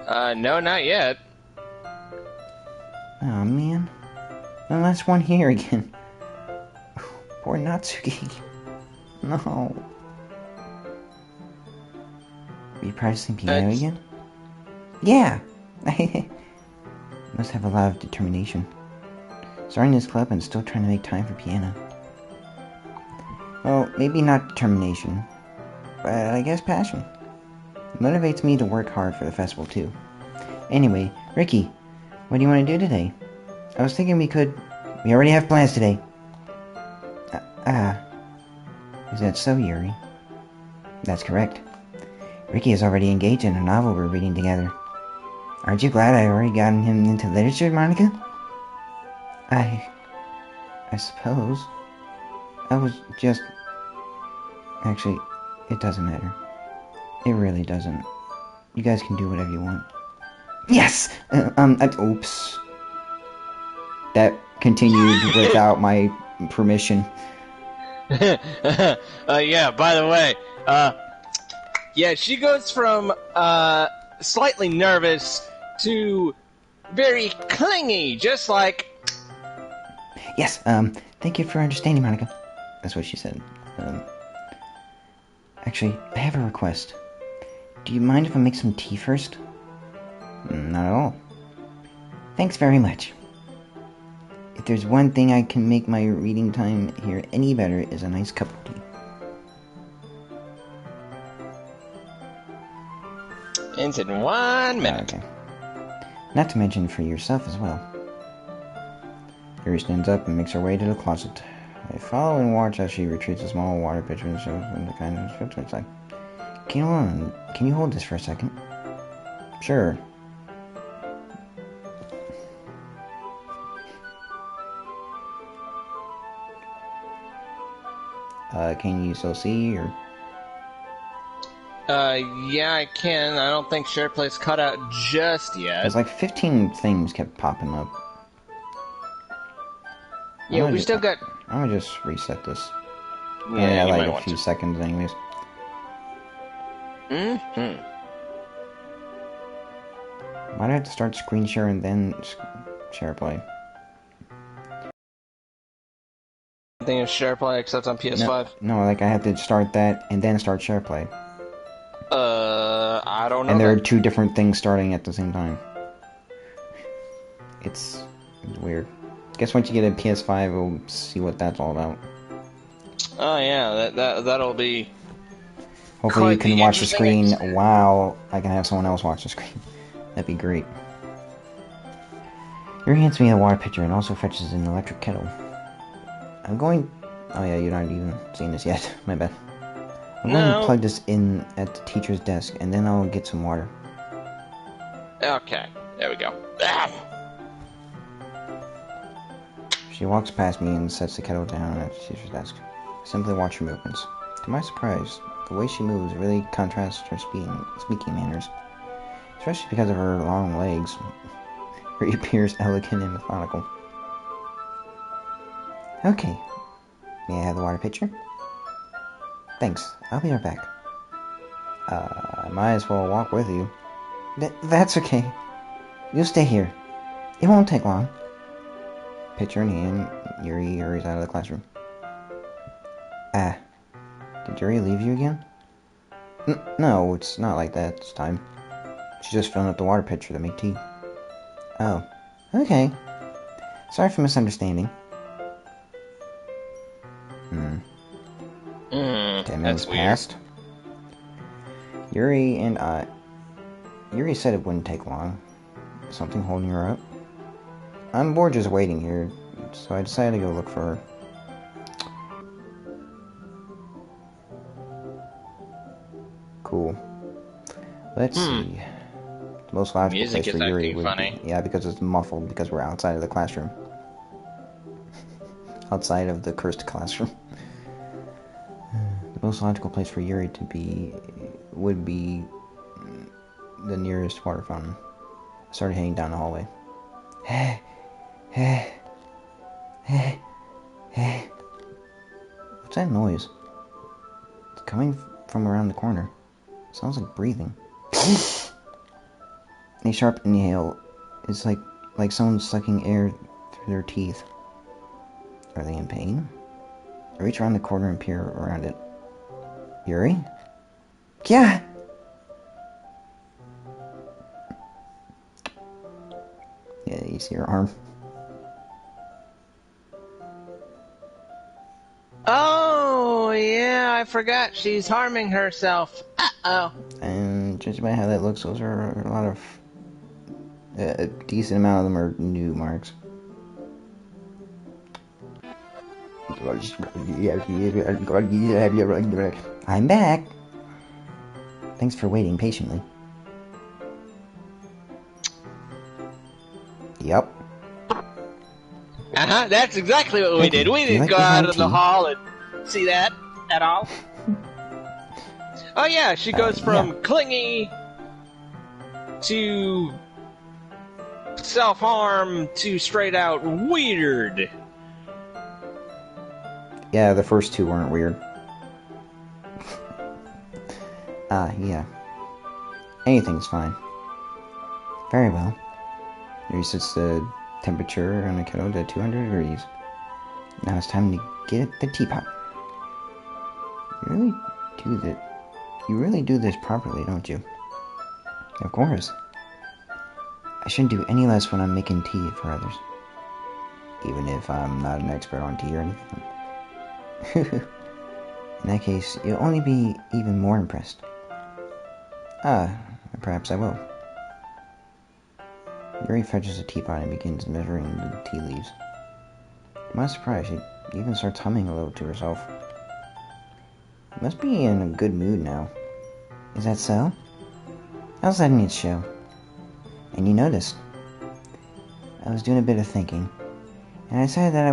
No, not yet. Oh, man. The last one here again. Poor Natsuki. No. Are you practicing piano again? Yeah! Must have a lot of determination. Starting this club and still trying to make time for piano. Well, maybe not determination, but I guess passion. It motivates me to work hard for the festival too. Anyway, Ricky, what do you want to do today? I was thinking we already have plans today. Is that so, Yuri? That's correct. Ricky is already engaged in a novel we're reading together. Aren't you glad I already gotten him into literature, Monica? I suppose. I was just... Actually, it doesn't matter. It really doesn't. You guys can do whatever you want. Yes! Oops. That continued without my permission. Yeah, by the way, yeah, she goes from, slightly nervous to very clingy, just like... Yes, thank you for understanding, Monica. That's what she said. Actually, I have a request. Do you mind if I make some tea first? Not at all. Thanks very much. If there's one thing I can make my reading time here any better is a nice cup of tea. Ends in 1 minute. Okay. Not to mention for yourself as well. Yuri stands up and makes her way to the closet. I follow and watch as she retrieves a small water pitcher and shows them the kind of script inside. Can you hold this for a second? Sure. Can you still see, or? Yeah, I can. I don't think SharePlay's cut out just yet. There's like 15 things kept popping up. Yeah, we still got... I'm gonna just reset this. Yeah, like a few seconds anyways. Mm-hmm. Why do I have to start screen share and then SharePlay? I think it's SharePlay except on PS5. No, like I have to start that and then start SharePlay. I don't know. And there are two different things starting at the same time. It's weird. Guess once you get a PS5, we'll see what that's all about. Oh yeah, that'll be... Hopefully you can watch the screen while I can have someone else watch the screen. That'd be great. Yuri hands me a water pitcher and also fetches an electric kettle. I'm going... Oh yeah, you're not even seeing this yet. My bad. I'm going to plug this in at the teacher's desk, and then I'll get some water. Okay, there we go. Ah! She walks past me and sets the kettle down at the teacher's desk. I simply watch her movements. To my surprise, The way she moves really contrasts her speaking manners, especially because of her long legs. Her appears elegant and methodical. Okay. May I have the water pitcher? Thanks. I'll be right back. I might as well walk with you. That's okay. You'll stay here. It won't take long. Pitcher in hand, Yuri hurries out of the classroom. Did Yuri leave you again? No, it's not like that this time. She's just filling up the water pitcher to make tea. Oh, okay. Sorry for misunderstanding. 10 minutes passed. Yuri said it wouldn't take long. Something holding her up? I'm bored just waiting here, so I decided to go look for her. Cool. Let's see. The most logical place for Yuri would be... Yeah, because it's muffled, because we're outside of the classroom. Outside of the cursed classroom. The most logical place for Yuri to be would be the nearest water fountain. I started heading down the hallway. What's that noise? It's coming from around the corner. It sounds like breathing. A sharp inhale is like someone sucking air through their teeth. Are they in pain? I reach around the corner and peer around it. Yuri? Yeah! Yeah, you see her arm. Oh, yeah, I forgot. She's harming herself. Uh-oh. And judging by how that looks, those are a lot of... a decent amount of them are new marks. I'm back. Thanks for waiting patiently. Yep. That's exactly what we did. We didn't go out in the hall and see that at all. Oh yeah, she goes from clingy to self-harm to straight out weird. Yeah, the first two weren't weird. Yeah. Anything's fine. Very well. Here sets the temperature on the kettle to 200 degrees. Now it's time to get the teapot. You really do this properly, don't you? Of course. I shouldn't do any less when I'm making tea for others. Even if I'm not an expert on tea or anything. In that case, you'll only be even more impressed. Perhaps I will. Yuri fetches a teapot and begins measuring the tea leaves. To my surprise, she even starts humming a little to herself. You must be in a good mood now. Is that so? How's letting it show? And you noticed. I was doing a bit of thinking, and I decided that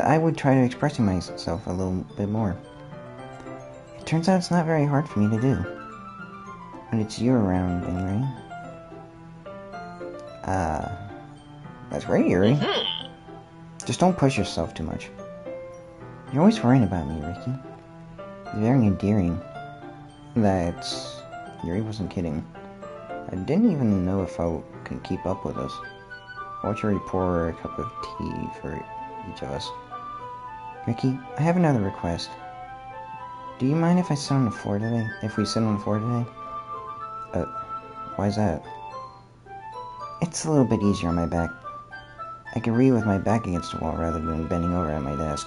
I would try to expressing myself a little bit more. It turns out it's not very hard for me to do. When it's you around, anyway. That's great, Yuri. Just don't push yourself too much. You're always worrying about me, Ricky. It's very endearing. Yuri wasn't kidding. I didn't even know if I could keep up with us. I watched Yuri pour a cup of tea for each of us. Ricky, I have another request. Do you mind if I sit on the floor today? If we sit on the floor today? Why's that? It's a little bit easier on my back. I can read with my back against the wall rather than bending over at my desk.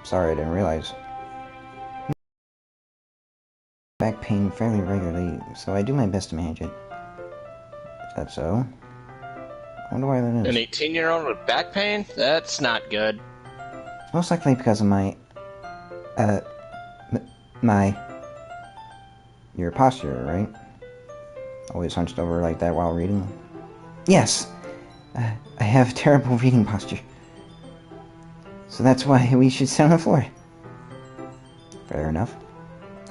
Sorry, I didn't realize. Back pain fairly regularly, so I do my best to manage it. Is that so? I wonder why that is. An 18-year-old with back pain? That's not good. It's most likely because of your posture, right? Always hunched over like that while reading? Yes! I have terrible reading posture. So that's why we should sit on the floor. Fair enough.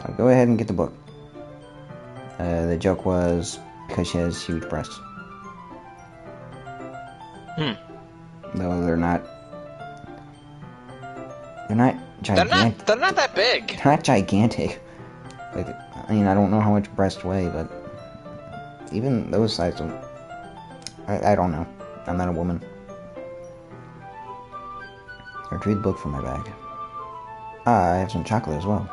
I'll go ahead and get the book. The joke was because she has huge breasts. Though they're not gigantic. They're not that big. They're not gigantic. Like, I mean, I don't know how much breasts weigh, but even those sizes don't... I don't know. I'm not a woman. I retrieved the book from my bag. I have some chocolate as well.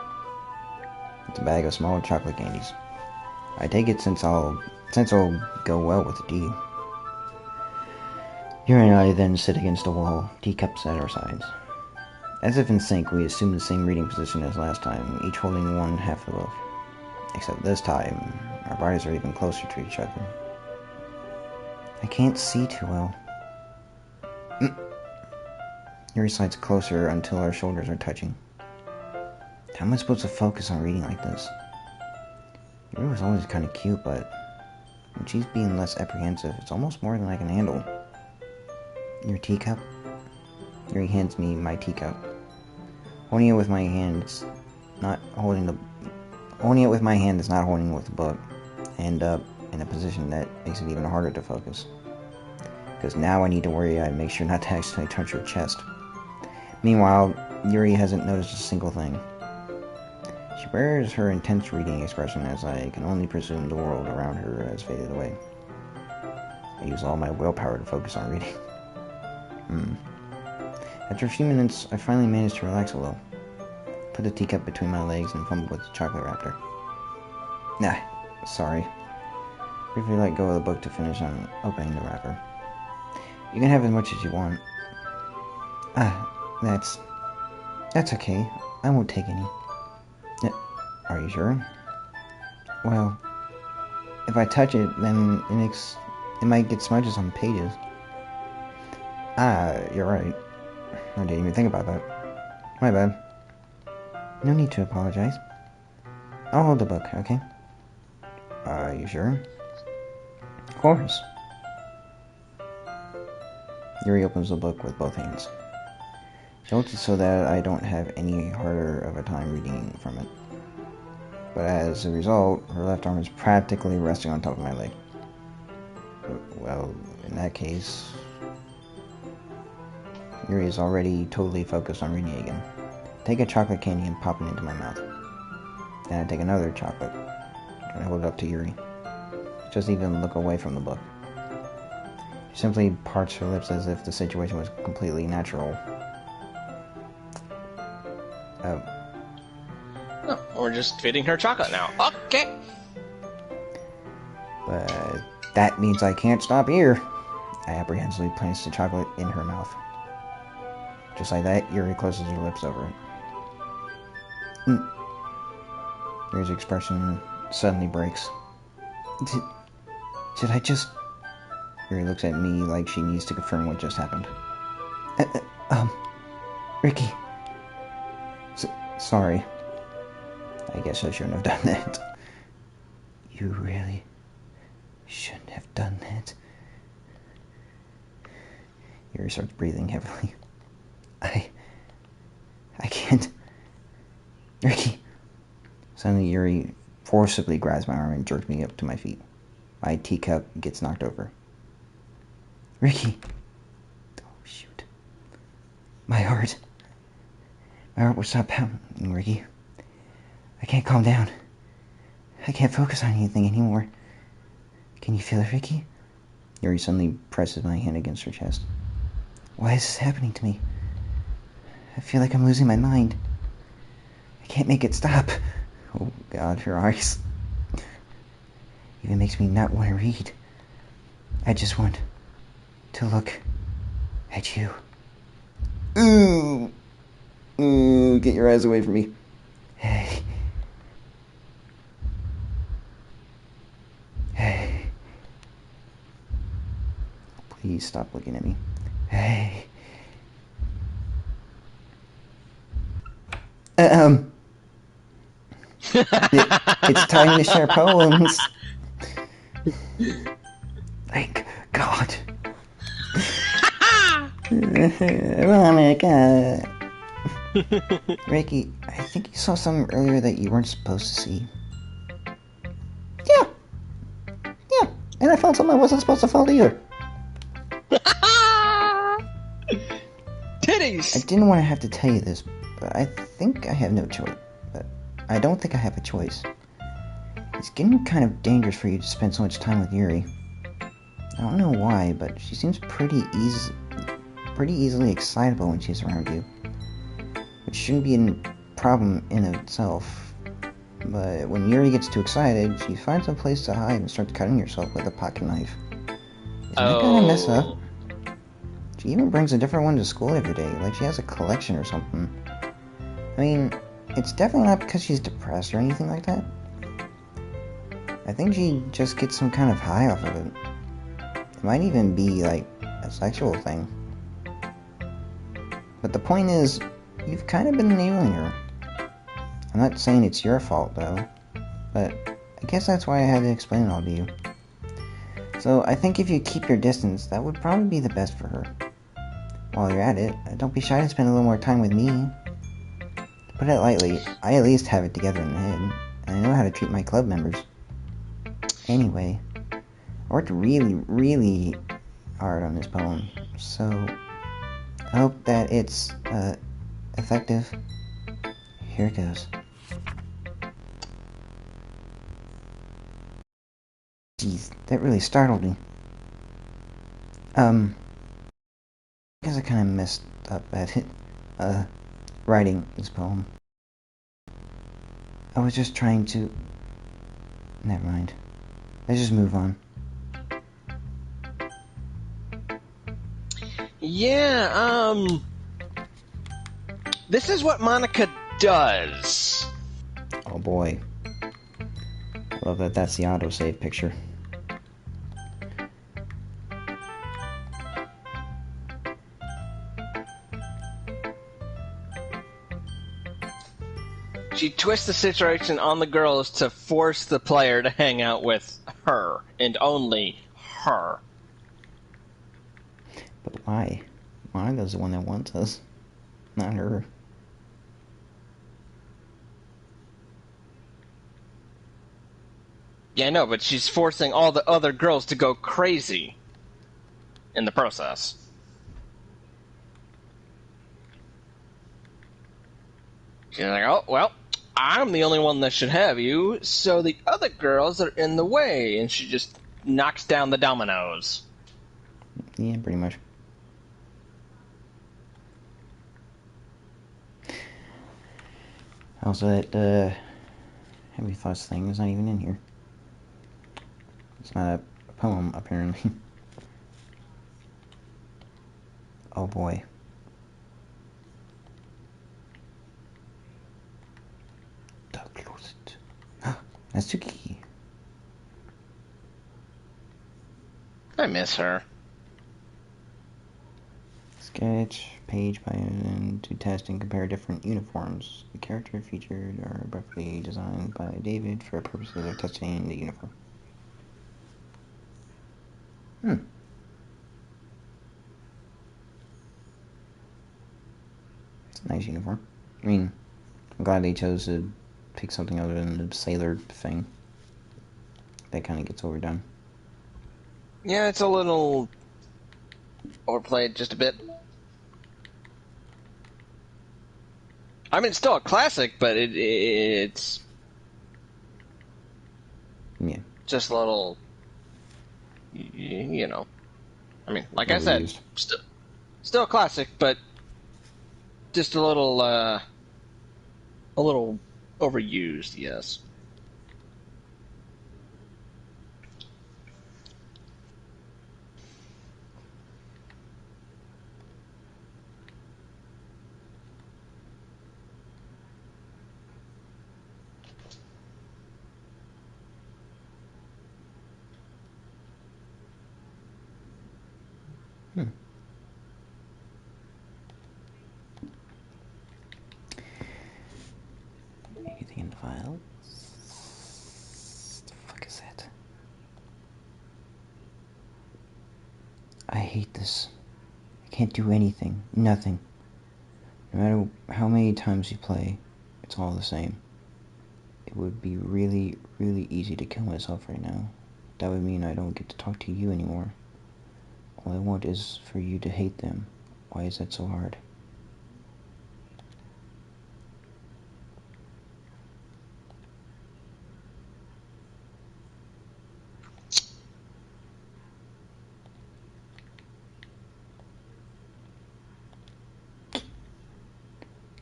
It's a bag of small chocolate candies. I take it since it'll go well with the tea. Yuri and I then sit against the wall, teacups at our sides. As if in sync, we assume the same reading position as last time, each holding one half of the book. Except this time, our bodies are even closer to each other. I can't see too well. Yuri slides closer until our shoulders are touching. How am I supposed to focus on reading like this? Yuri was always kind of cute, but when she's being less apprehensive, it's almost more than I can handle. Your teacup? Yuri hands me my teacup. Holding it with my hand is not holding the book, and up in a position that makes it even harder to focus. Because now I need to worry I make sure not to accidentally touch her chest. Meanwhile, Yuri hasn't noticed a single thing. She wears her intense reading expression as I can only presume the world around her has faded away. I use all my willpower to focus on reading. After a few minutes, I finally managed to relax a little. Put the teacup between my legs and fumbled with the chocolate wrapper. Sorry. Briefly let go of the book to finish on opening the wrapper. You can have as much as you want. That's okay. I won't take any. Are you sure? Well, if I touch it, then it might get smudges on the pages. You're right. I didn't even think about that. My bad. No need to apologize. I'll hold the book, okay? Are you sure? Of course. Yuri opens the book with both hands. She holds it so that I don't have any harder of a time reading from it. But as a result, her left arm is practically resting on top of my leg. Well, in that case... Yuri is already totally focused on reading again. Take a chocolate candy and pop it into my mouth. Then I take another chocolate and I hold it up to Yuri. She doesn't even look away from the book. She simply parts her lips as if the situation was completely natural. We're just feeding her chocolate now. Okay. But that means I can't stop here. I apprehensively place the chocolate in her mouth. Just like that, Yuri closes her lips over it. Yuri's expression suddenly breaks. Did I just... Yuri looks at me like she needs to confirm what just happened. Ricky. Sorry. I guess I shouldn't have done that. You really shouldn't have done that. Yuri starts breathing heavily. I can't. Ricky. Suddenly Yuri forcibly grabs my arm and jerks me up to my feet. My teacup gets knocked over. Ricky. Oh, shoot. My heart will stop pounding, Ricky. I can't calm down. I can't focus on anything anymore. Can you feel it, Ricky? Yuri suddenly presses my hand against her chest. Why is this happening to me? I feel like I'm losing my mind. I can't make it stop. Oh, God, her eyes. Even makes me not want to read. I just want to look at you. Ooh. Ooh, get your eyes away from me. Hey. Hey. Please stop looking at me. Hey. It's time to share poems. Thank God. Monika. Ricky, I think you saw something earlier that you weren't supposed to see. Yeah. Yeah. And I found something I wasn't supposed to find either. Titties! I didn't want to have to tell you this, but I think I have no choice. But I don't think I have a choice. It's getting kind of dangerous for you to spend so much time with Yuri. I don't know why, but she seems pretty easily excitable when she's around you. Which shouldn't be a problem in itself. But when Yuri gets too excited, she finds a place to hide and starts cutting herself with a pocket knife. Isn't that kind of messed up? She even brings a different one to school every day, like she has a collection or something. I mean, it's definitely not because she's depressed or anything like that. I think she just gets some kind of high off of it. It might even be, like, a sexual thing. But the point is, you've kind of been enabling her. I'm not saying it's your fault, though. But I guess that's why I had to explain it all to you. So I think if you keep your distance, that would probably be the best for her. While you're at it, don't be shy to spend a little more time with me. To put it lightly, I at least have it together in the head, and I know how to treat my club members. Anyway, I worked really, really hard on this poem, so I hope that it's, effective. Here it goes. Jeez, that really startled me. I guess I kind of messed up at it, writing this poem. I was just trying to... Never mind. Let's just move on. Yeah, this is what Monika does. Oh boy. I love that that's the autosave picture. She twists the situation on the girls to force the player to hang out with her, and only her. But why? Monika's the one that wants us, not her. Yeah, no, but she's forcing all the other girls to go crazy in the process. She's like, oh, well, I'm the only one that should have you, so the other girls are in the way, and she just knocks down the dominoes. Yeah, pretty much. Also, that, heavy thoughts thing is not even in here. It's not a poem, apparently. Oh boy. Don't close it. That's Tsuki. I miss her. Sketch, page by to test and compare different uniforms. The character featured are roughly designed by David for purposes of testing the uniform. It's a nice uniform. I mean, I'm glad they chose to pick something other than the sailor thing. That kind of gets overdone. Yeah, it's a little overplayed just a bit. I mean, it's still a classic, but it's Yeah. just a little, you know. I mean, like I said, Overused. still a classic, but just a little overused, yes. Anything in the file? The fuck is that? I hate this. I can't do anything. Nothing. No matter how many times you play, it's all the same. It would be really, really easy to kill myself right now. That would mean I don't get to talk to you anymore. All I want is for you to hate them. Why is that so hard?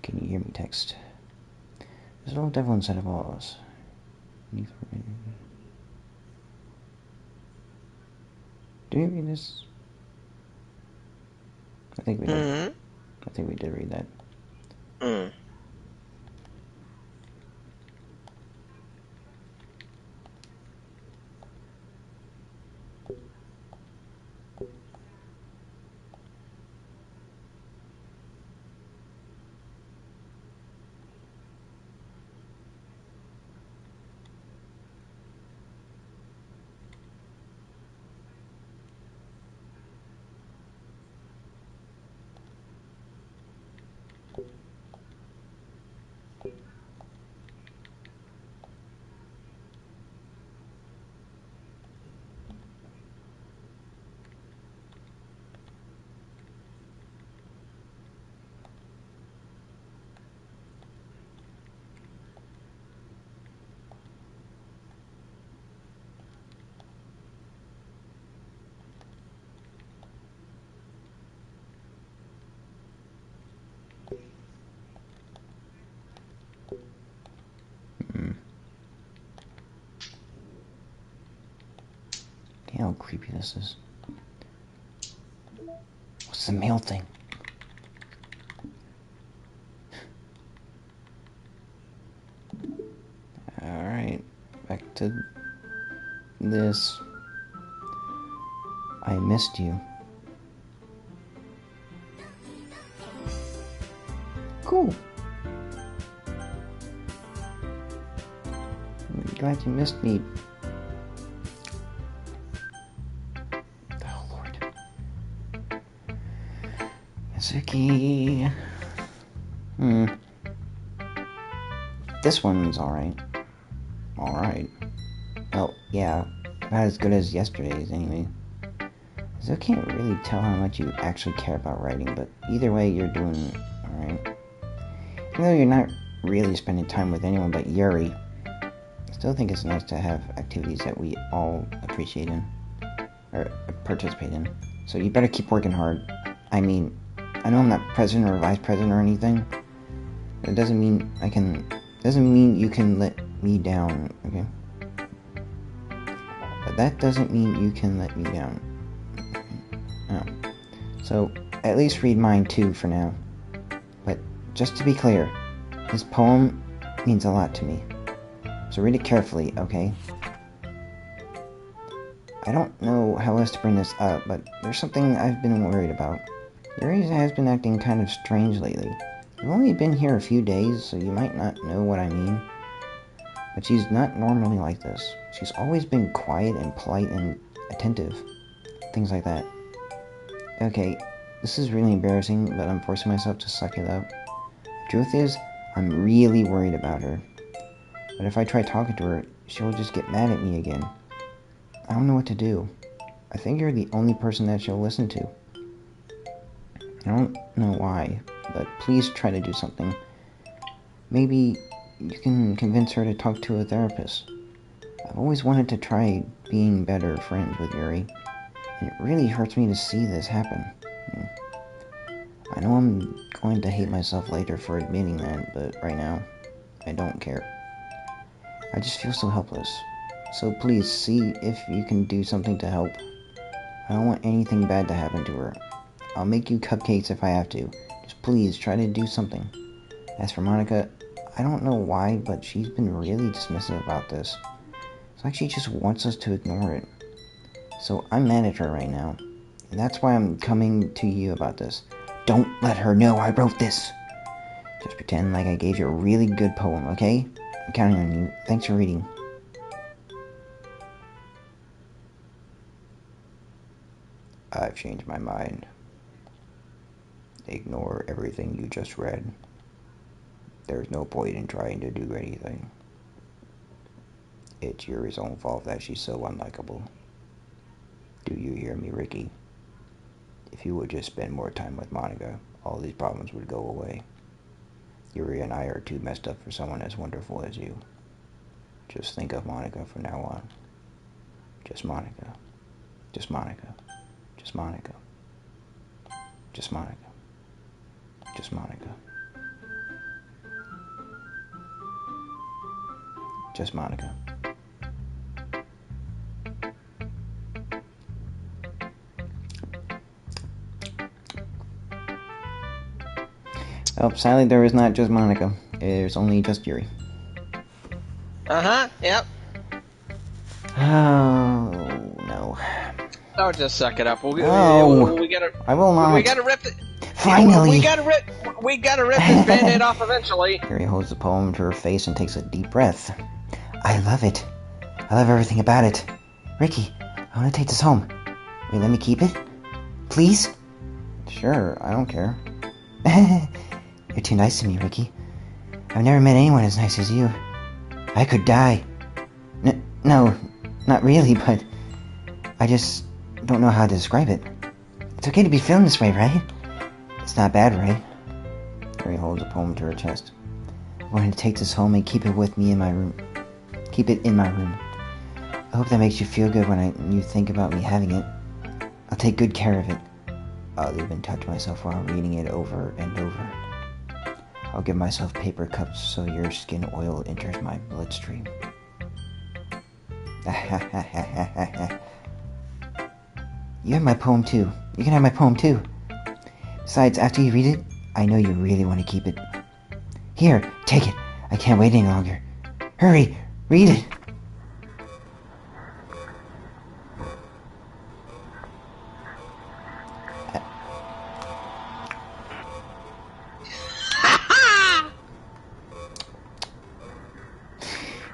Can you hear me? Text. There's a little devil inside of all of us. Do you read this? I think we did. I think we did read that. How creepy this is. What's the mail thing? Alright, back to this. I missed you. Cool. I'm glad you missed me. Oh, Lord. Suki. This one's alright. Alright. Well, yeah, about as good as yesterday's anyway. So I can't really tell how much you actually care about writing, but either way, you're doing alright. Even though you're not really spending time with anyone but Yuri, I still think it's nice to have activities that we all appreciate in, or participate in. So you better keep working hard. I mean, I know I'm not president or vice president or anything. It doesn't mean you can let me down, okay? But that doesn't mean you can let me down. Oh. So, at least read mine too for now. But, just to be clear, this poem means a lot to me. So read it carefully, okay? I don't know how else to bring this up, but there's something I've been worried about. Yuri has been acting kind of strange lately. We've only been here a few days, so you might not know what I mean. But she's not normally like this. She's always been quiet and polite and attentive. Things like that. Okay, this is really embarrassing, but I'm forcing myself to suck it up. The truth is, I'm really worried about her. But if I try talking to her, she'll just get mad at me again. I don't know what to do. I think you're the only person that she'll listen to. I don't know why, but please try to do something. Maybe you can convince her to talk to a therapist. I've always wanted to try being better friends with Yuri, and it really hurts me to see this happen. I know I'm going to hate myself later for admitting that, but right now, I don't care. I just feel so helpless. So please, see if you can do something to help. I don't want anything bad to happen to her. I'll make you cupcakes if I have to. Just please, try to do something. As for Monika, I don't know why, but she's been really dismissive about this. It's like she just wants us to ignore it. So I'm mad at her right now. And that's why I'm coming to you about this. Don't let her know I wrote this. Just pretend like I gave you a really good poem, okay? I'm counting on you. Thanks for reading. I've changed my mind. Ignore everything you just read. There's no point in trying to do anything. It's Yuri's own fault that she's so unlikable. Do you hear me, Ricky? If you would just spend more time with Monika, all these problems would go away. Yuri and I are too messed up for someone as wonderful as you. Just think of Monika from now on. Just Monika. Just Monika. Just Monika. Just Monika. Just Monika. Just Monika. Oh, sadly there is not just Monika. There's only just Yuri. Yep. Oh, no. Oh, just suck it up. We gotta. I will not. We gotta rip it. Finally. We gotta rip this Band-Aid off eventually. Yuri holds the poem to her face and takes a deep breath. I love it. I love everything about it. Ricky, I want to take this home. Will you let me keep it? Please? Sure, I don't care. You're too nice to me, Ricky. I've never met anyone as nice as you. I could die. No, not really, but I just don't know how to describe it. It's okay to be feeling this way, right? It's not bad, right? Yuri holds the poem to her chest. I'm going to take this home and keep it with me in my room. Keep it in my room. I hope that makes you feel good when you think about me having it. I'll take good care of it. I'll even touch myself while reading it over and over. I'll give myself paper cups so your skin oil enters my bloodstream. You have my poem too. You can have my poem too. Besides, after you read it, I know you really want to keep it. Here, take it. I can't wait any longer. Hurry, read it.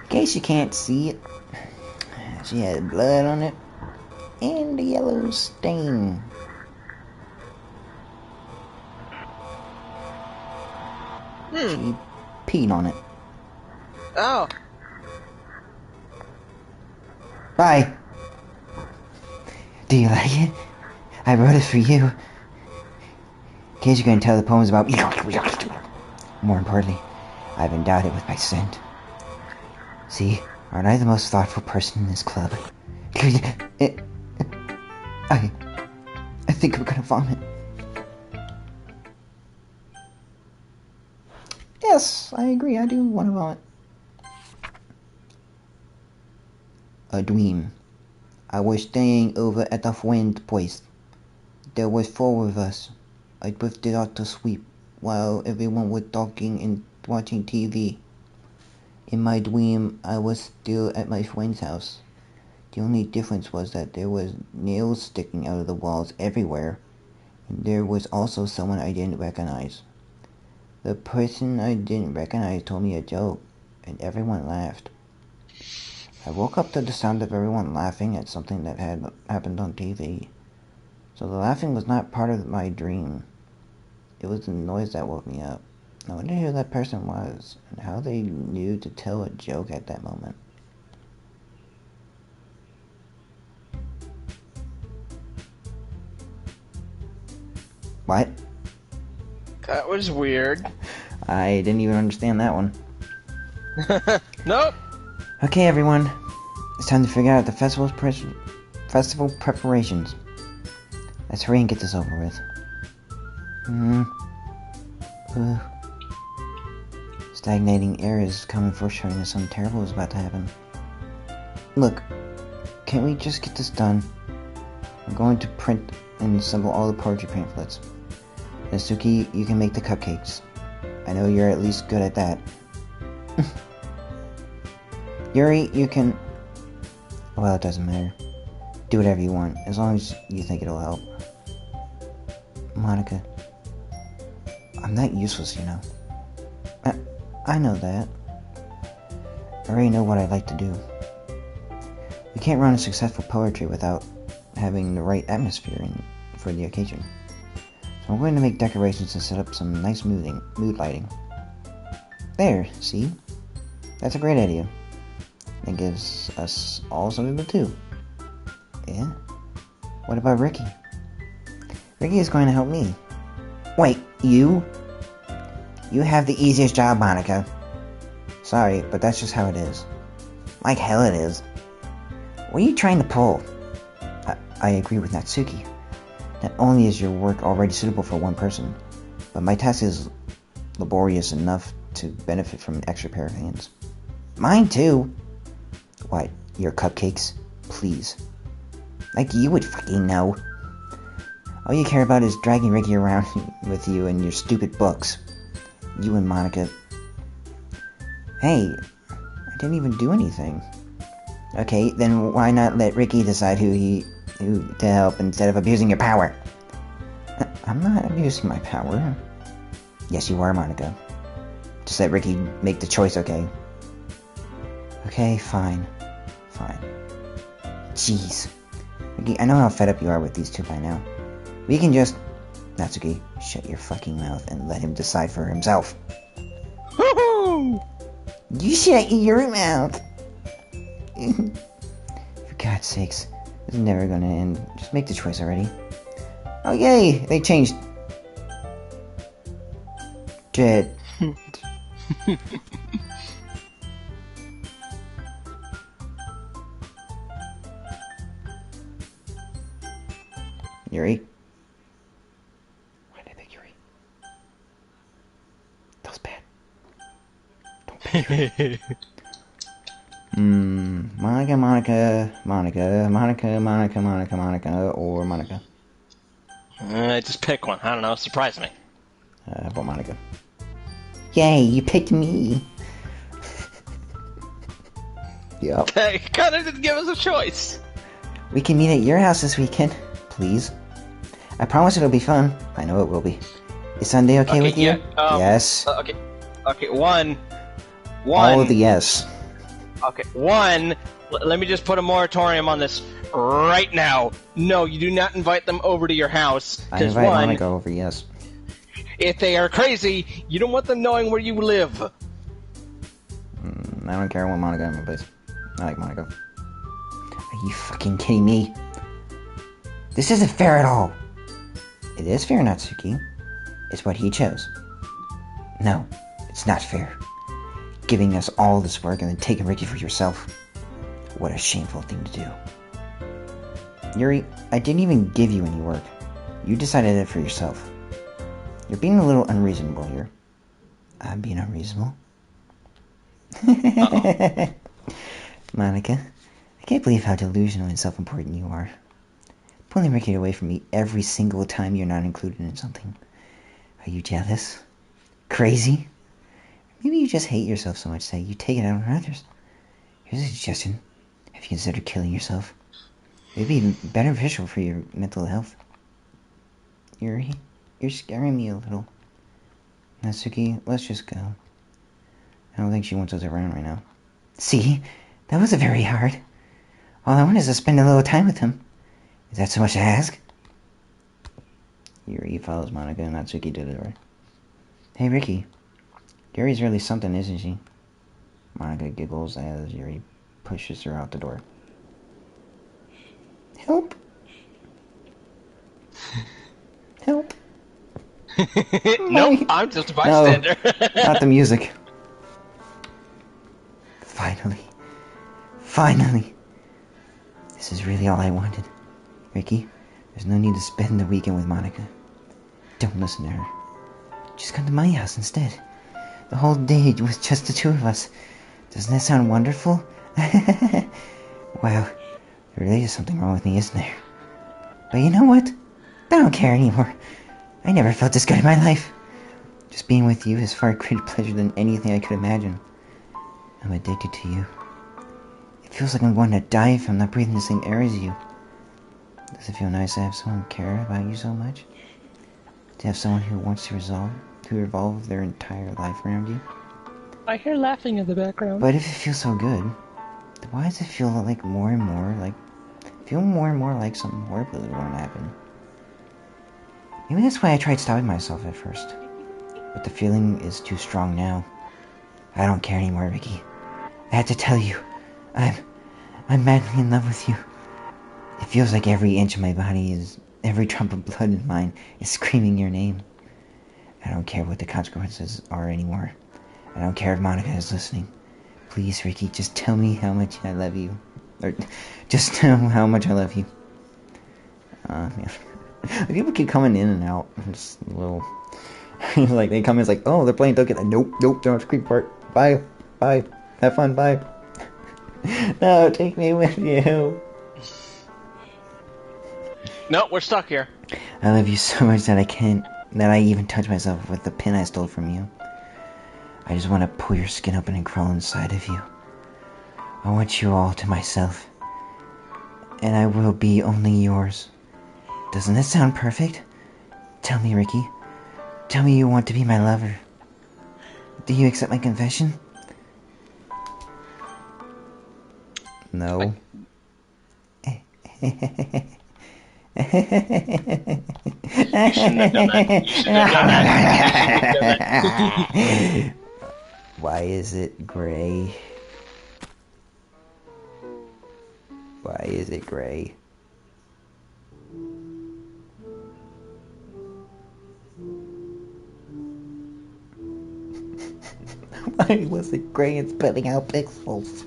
In case you can't see it, she had blood on it and a yellow stain. She peed on it. Oh. Bye. Do you like it? I wrote it for you. In case you're going to tell the poems about... More importantly, I've endowed it with my scent. See, aren't I the most thoughtful person in this club? I think I'm gonna vomit. Yes, I agree, I do want to vomit. A dream. I was staying over at the friend's place. There was 4 of us. I drifted out to sleep while everyone was talking and watching TV. In my dream, I was still at my friend's house. The only difference was that there was nails sticking out of the walls everywhere, and there was also someone I didn't recognize. The person I didn't recognize told me a joke, and everyone laughed. I woke up to the sound of everyone laughing at something that had happened on TV. So the laughing was not part of my dream. It was the noise that woke me up. I wonder who that person was, and how they knew to tell a joke at that moment. What? That was weird. I didn't even understand that one. Nope. Okay, everyone. It's time to figure out the festival preparations. Let's hurry and get this over with. Stagnating air is coming foreshadowing that something terrible is about to happen. Look, can't we just get this done? I'm going to print and assemble all the poetry pamphlets. Natsuki, you can make the cupcakes. I know you're at least good at that. Yuri, you can... Well, it doesn't matter. Do whatever you want, as long as you think it'll help. Monika, I'm not useless, you know. I know that. I already know what I'd like to do. We can't run a successful poetry without having the right atmosphere for the occasion. So I'm going to make decorations and set up some nice mood lighting. There, see? That's a great idea. It gives us all something to do. Yeah? What about Ricky? Ricky is going to help me. Wait, you? You have the easiest job, Monika. Sorry, but that's just how it is. Like hell it is. What are you trying to pull? I agree with Natsuki. Not only is your work already suitable for one person, but my task is laborious enough to benefit from an extra pair of hands. Mine too. What, your cupcakes? Please. Like you would fucking know. All you care about is dragging Ricky around with you and your stupid books. You and Monika. Hey, I didn't even do anything. Okay, then why not let Ricky decide who to help instead of abusing your power? I'm not abusing my power. Yes, you are, Monika. Just let Ricky make the choice, okay? Okay, fine. Fine. Jeez. Ricky, I know how fed up you are with these two by now. We can just... Natsuki, shut your fucking mouth and let him decide for himself. Woohoo! You shut your mouth! For God's sakes, this is never gonna end. Just make the choice already. Oh yay! They changed. Jet. Yuri? Why did I pick Yuri? That was bad. Don't pick Yuri. Monika, or Monika. Just pick one. I don't know. Surprise me. How about Monika? Yay, you picked me. Yup. Hey, Connor didn't give us a choice. We can meet at your house this weekend, please. I promise it'll be fun. I know it will be. Is Sunday okay with you? Yeah, yes. Okay, one. All of the yes. Okay, one. Let me just put a moratorium on this right now. No, you do not invite them over to your house. I invite Monika over, yes. If they are crazy, you don't want them knowing where you live. I don't care. I want Monika in my place. I like Monika. Are you fucking kidding me? This isn't fair at all. It is fair, Natsuki. It's what he chose. No, it's not fair. Giving us all this work and then taking Ricky for yourself. What a shameful thing to do. Yuri, I didn't even give you any work. You decided it for yourself. You're being a little unreasonable here. I'm being unreasonable. Monika, I can't believe how delusional and self-important you are. Pulling Ricky away from me every single time you're not included in something. Are you jealous? Crazy? Maybe you just hate yourself so much that you take it out on others. Here's a suggestion. Have you considered killing yourself? It'd be beneficial for your mental health. Yuri, you're scaring me a little. Natsuki, let's just go. I don't think she wants us around right now. See? That wasn't very hard. All I want is to spend a little time with him. Is that so much to ask? Yuri follows Monika and Natsuki to the door. Hey, Ricky. Yuri's really something, isn't she? Monika giggles as Yuri pushes her out the door. Help! Help! Nope, I'm just a bystander. No, not the music. Finally. Finally. This is really all I wanted. Ricky, there's no need to spend the weekend with Monika. Don't listen to her. Just come to my house instead. The whole day with just the two of us. Doesn't that sound wonderful? Wow, there really is something wrong with me, isn't there? But you know what? I don't care anymore. I never felt this good in my life. Just being with you is far greater pleasure than anything I could imagine. I'm addicted to you. It feels like I'm going to die if I'm not breathing the same air as you. Does it feel nice to have someone care about you so much? To have someone who wants to revolve their entire life around you? I hear laughing in the background. But if it feels so good, then why does it feel like more and more like something horrible is going to happen? Maybe that's why I tried stopping myself at first. But the feeling is too strong now. I don't care anymore, Ricky. I had to tell you. I'm madly in love with you. It feels like every inch of my body every drop of blood in mine is screaming your name. I don't care what the consequences are anymore. I don't care if Monika is listening. Please, Ricky, just tell me how much I love you. Or, just tell me how much I love you. Yeah. People keep coming in and out. Just a little... like, they come in, it's like, oh, they're playing Dokkan. Nope, don't scream part. Bye. Have fun, bye. No, take me with you. No, we're stuck here. I love you so much that I even touch myself with the pin I stole from you. I just want to pull your skin open and crawl inside of you. I want you all to myself. And I will be only yours. Doesn't that sound perfect? Tell me, Ricky. Tell me you want to be my lover. Do you accept my confession? No. You shouldn't have done that. You shouldn't have done that. Why is it gray? Why is it gray? Why was it gray and spitting out pixels?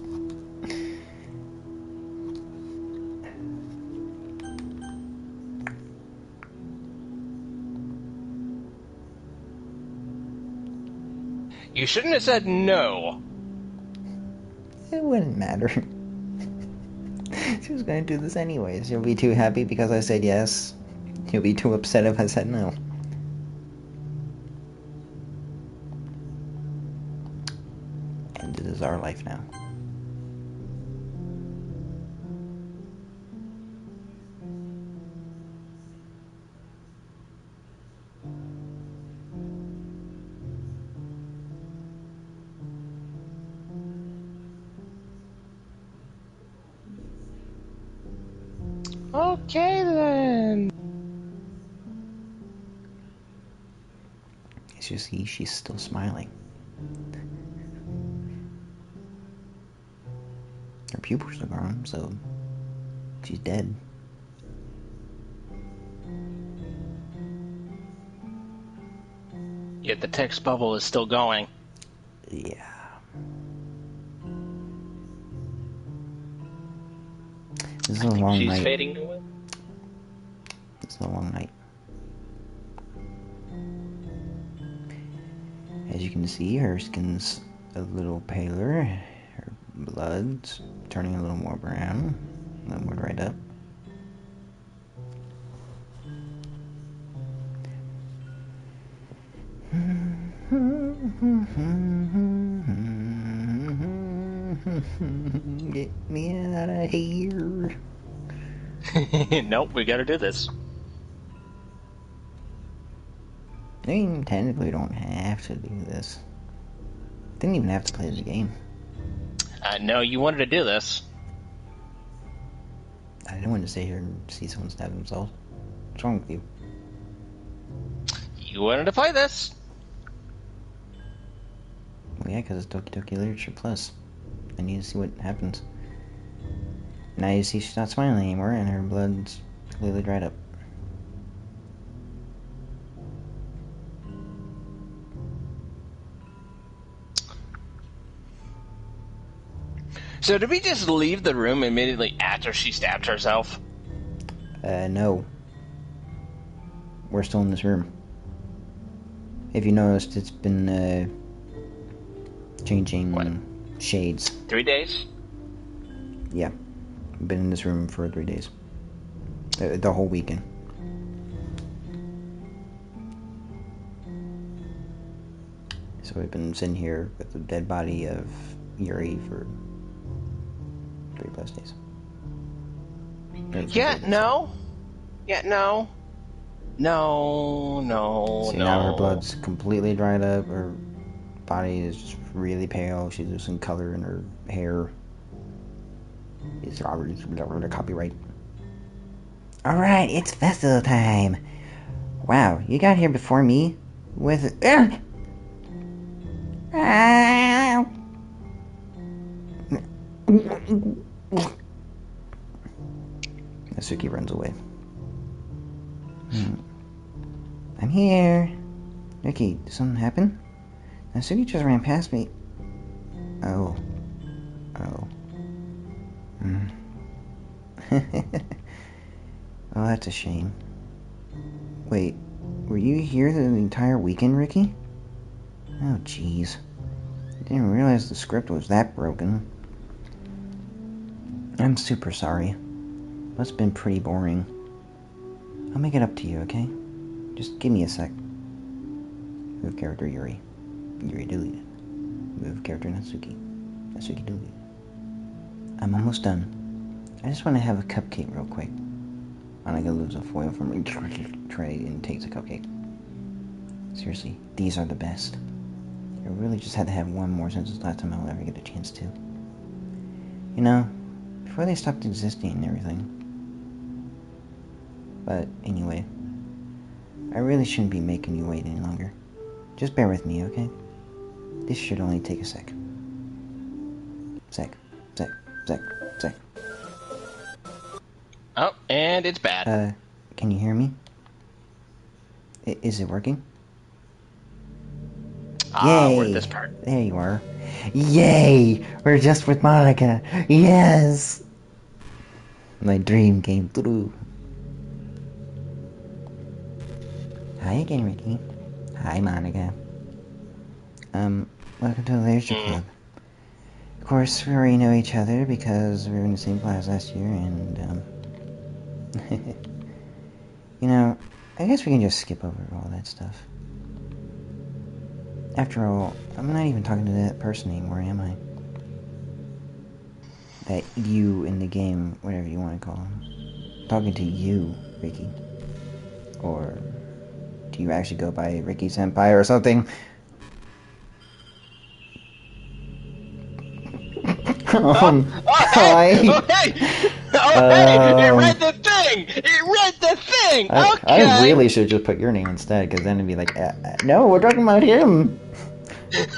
You shouldn't have said no. It wouldn't matter. She was going to do this anyways. You'll be too happy because I said yes. You'll be too upset if I said no. And this is our life now. Okay then. As you see, she's still smiling. Her pupils are gone, so she's dead. Yet the text bubble is still going. Yeah. This is a long night. She's fading away. It's a long night. As you can see, her skin's a little paler. Her blood's turning a little more brown. A little more dried up. Get me out of here. Nope, we gotta do this. I mean, technically, we don't have to do this. Didn't even have to play the game. No, you wanted to do this. I didn't want to stay here and see someone stab themselves. What's wrong with you? You wanted to play this. Well, yeah, because it's Doki Doki Literature Plus. I need to see what happens. Now you see she's not smiling anymore, and her blood's completely dried up. So did we just leave the room immediately after she stabbed herself? No. We're still in this room. If you noticed, it's been, changing shades. 3 days? Yeah. Been in this room for 3 days. The whole weekend. So we've been sitting here with the dead body of Yuri for 3+ days. Yeah, no. Yeah, no. No. See, now her blood's completely dried up. Her body is just really pale. She's losing color in her hair. It's Robert's copyright. Alright, it's festival time. Wow, you got here before me? With... Natsuki runs away. I'm here. Ricky, did something happen? Natsuki just ran past me. Oh. Oh, that's a shame. Wait, were you here the entire weekend, Ricky? Oh, jeez. I didn't realize the script was that broken. I'm super sorry. Must have been pretty boring. I'll make it up to you, okay? Just give me a sec. Move character Yuri. Yuri deleted. Move character Natsuki. Natsuki deleted. I'm almost done. I just want to have a cupcake real quick. Monika loses a foil from a tray and takes a cupcake. Seriously, these are the best. I really just had to have one more since it's the last time I'll ever get a chance to. You know, before they stopped existing and everything. But anyway, I really shouldn't be making you wait any longer. Just bear with me, okay? This should only take a sec. Sec. Oh, and it's bad. Can you hear me? Is it working? Yay! We're at this part. There you are. Yay! We're just with Monika. Yes! My dream came true. Hi again, Ricky. Hi, Monika. Welcome to the Leisure Club. Of course, we already know each other because we were in the same class last year, and, you know, I guess we can just skip over all that stuff. After all, I'm not even talking to that person anymore, am I? That you in the game, whatever you want to call him. I'm talking to you, Ricky. Or do you actually go by Ricky Senpai or something? Hey! It read the thing! Okay! I really should just put your name instead, because then it'd be like, no, we're talking about him! I'm